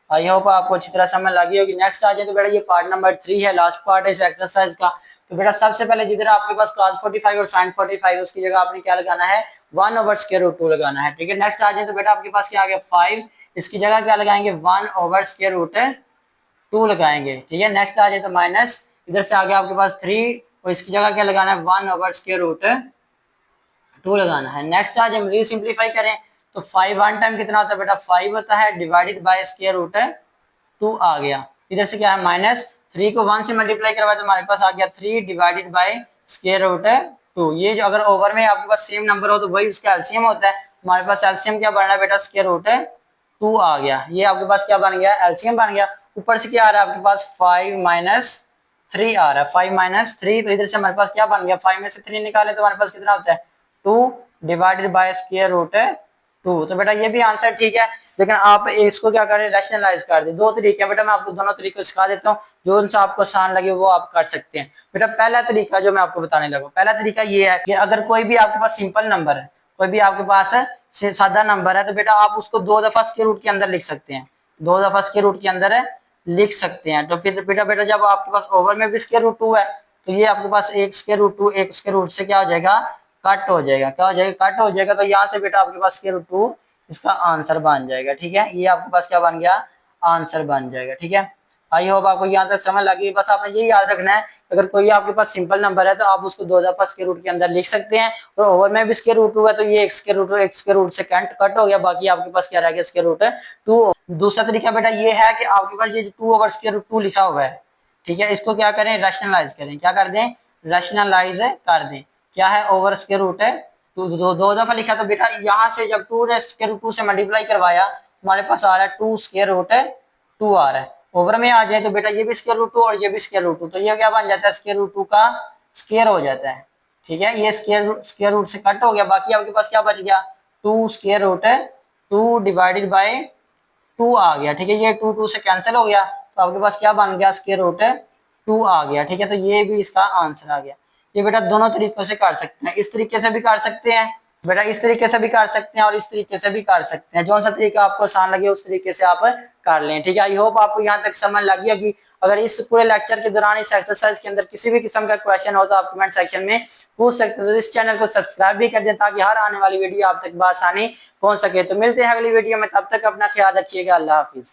आई होप आपको अच्छी तरह समझ लगी होगी। नेक्स्ट आ जाए तो बेटा ये पार्ट नंबर 3 है, लास्ट पार्ट है इस एक्सरसाइज का। तो बेटा सबसे पहले जिधर आपके पास cos 45 और sin 45 उसकी जगह आपने क्या लगाना है, 1/√2 लगाना है, ठीक है। नेक्स्ट आ जाए तो बेटा आपके पास क्या आ गया, 5। इसकी जगह क्या लगाएंगे, 1/√2 लगाएंगे, ठीक है। नेक्स्ट आ जाए तो माइनस, इधर से आ गया आपके पास 3 और इसकी जगह क्या लगाना है, 1/√2 लगाना है। नेक्स्ट आ जाए मजीद सिंप्लीफाई करें तो 5 1 टाइम कितना होता है बेटा, 5 होता है डिवाइडेड बाय √2 आ गया। इधर से क्या है माइनस, 3 को 1 से मल्टीप्लाई करवा तो हमारे पास आ गया 3 डिवाइडेड बाय √2। ये जो अगर ओवर में आपके पास सेम नंबर हो तो वही उसका एलसीएम होता है। हमारे पास एलसीएम क्या बनना है बेटा, √2 आ गया। ये आपके पास क्या बन गया, एलसीएम बन गया। ऊपर से क्या आ रहा है आपके पास, 5 - 3 आ रहा है, 5 - 3। तो इधर से हमारे पास क्या बन गया, 5 में से 3 निकाले तो हमारे पास कितना होता है, 2 डिवाइडेड बाय √2। तो बेटा ये भी आंसर ठीक है, लेकिन आप इसको क्या करें, रैशनलाइज कर दें। दो तरीके हैं बेटा, मैं आपको दोनों तरीके सिखा देता हूँ, जो सा आपको आसान लगे वो आप कर सकते हैं। बेटा पहला तरीका जो मैं आपको बताने लगा, पहला तरीका ये है कि अगर कोई भी आपके पास सिंपल नंबर है, कोई भी आपके पास सादा नंबर है, तो बेटा आप उसको 2 दफा स्क्वायर रूट के अंदर लिख सकते हैं, 2 दफा स्क्वायर रूट के अंदर लिख सकते हैं। तो फिर बेटा जब आपके पास ओवर में भी √2 है तो ये आपके पास एक √2 एक स्क्वायर रूट से क्या हो जाएगा, कट हो जाएगा। क्या हो जाएगा, कट हो जाएगा। तो यहाँ से बेटा आपके पास √2 इसका आंसर बन जाएगा, ठीक है। ये आपके पास क्या बन गया, आंसर बन जाएगा, ठीक है। आई होप आपको यहाँ तक समझ लगी। बस आपने ये याद रखना है, अगर कोई आपके पास सिंपल नंबर है तो आप उसको 2 दफा स्क्वायर रूट के अंदर लिख सकते हैं। और ओवर में भी √2 है तो ये एक स्क्वायर रूट से कट हो गया, बाकी आपके पास क्या रह गया, √2। दूसरा तरीका बेटा ये है कि आपके पास ये 2/√2 लिखा हुआ है, ठीक है, इसको क्या करें, रैशनलाइज करें। क्या कर दें, रैशनलाइज कर दें। क्या है, ओवर स्क्वायर रूट है, दो दफा लिखा तो बेटा यहाँ से जब 2 से मल्टीप्लाई करवाया हमारे पास आ रहा है 2 आ रहा है। ओवर में आ जाए तो बेटा ये भी √2 और ये भी √2, तो ये क्या बन जाता है, √2 का स्क्वायर हो जाता है, ठीक है। ये स्क्वायर रूट से कट हो गया, बाकी आपके पास क्या बच गया, 2 डिवाइडेड बाय 2 आ गया। ठीक है, ये 2 से कैंसिल हो गया तो आपके पास क्या बन गया, स्क्वायर रूट 2 आ गया। ठीक है, तो ये भी इसका आंसर आ गया। ये बेटा दोनों तरीकों से कर सकते हैं, इस तरीके से भी कर सकते हैं बेटा, इस तरीके से भी कर सकते हैं और इस तरीके से भी कर सकते हैं। जो सा तरीका आपको आसान लगे उस तरीके से आप कर लें। ठीक है, आई होप आपको यहाँ तक समझ लग गया कि अगर इस पूरे लेक्चर के दौरान इस एक्सरसाइज के अंदर किसी भी किस्म का क्वेश्चन हो तो आप कमेंट सेक्शन में पूछ सकते हो। तो इस चैनल को सब्सक्राइब भी कर दें ताकि हर आने वाली वीडियो आप तक बआसानी पहुंच सके। तो मिलते हैं अगली वीडियो में, तब तक अपना ख्याल रखिएगा। अल्लाह हाफिज।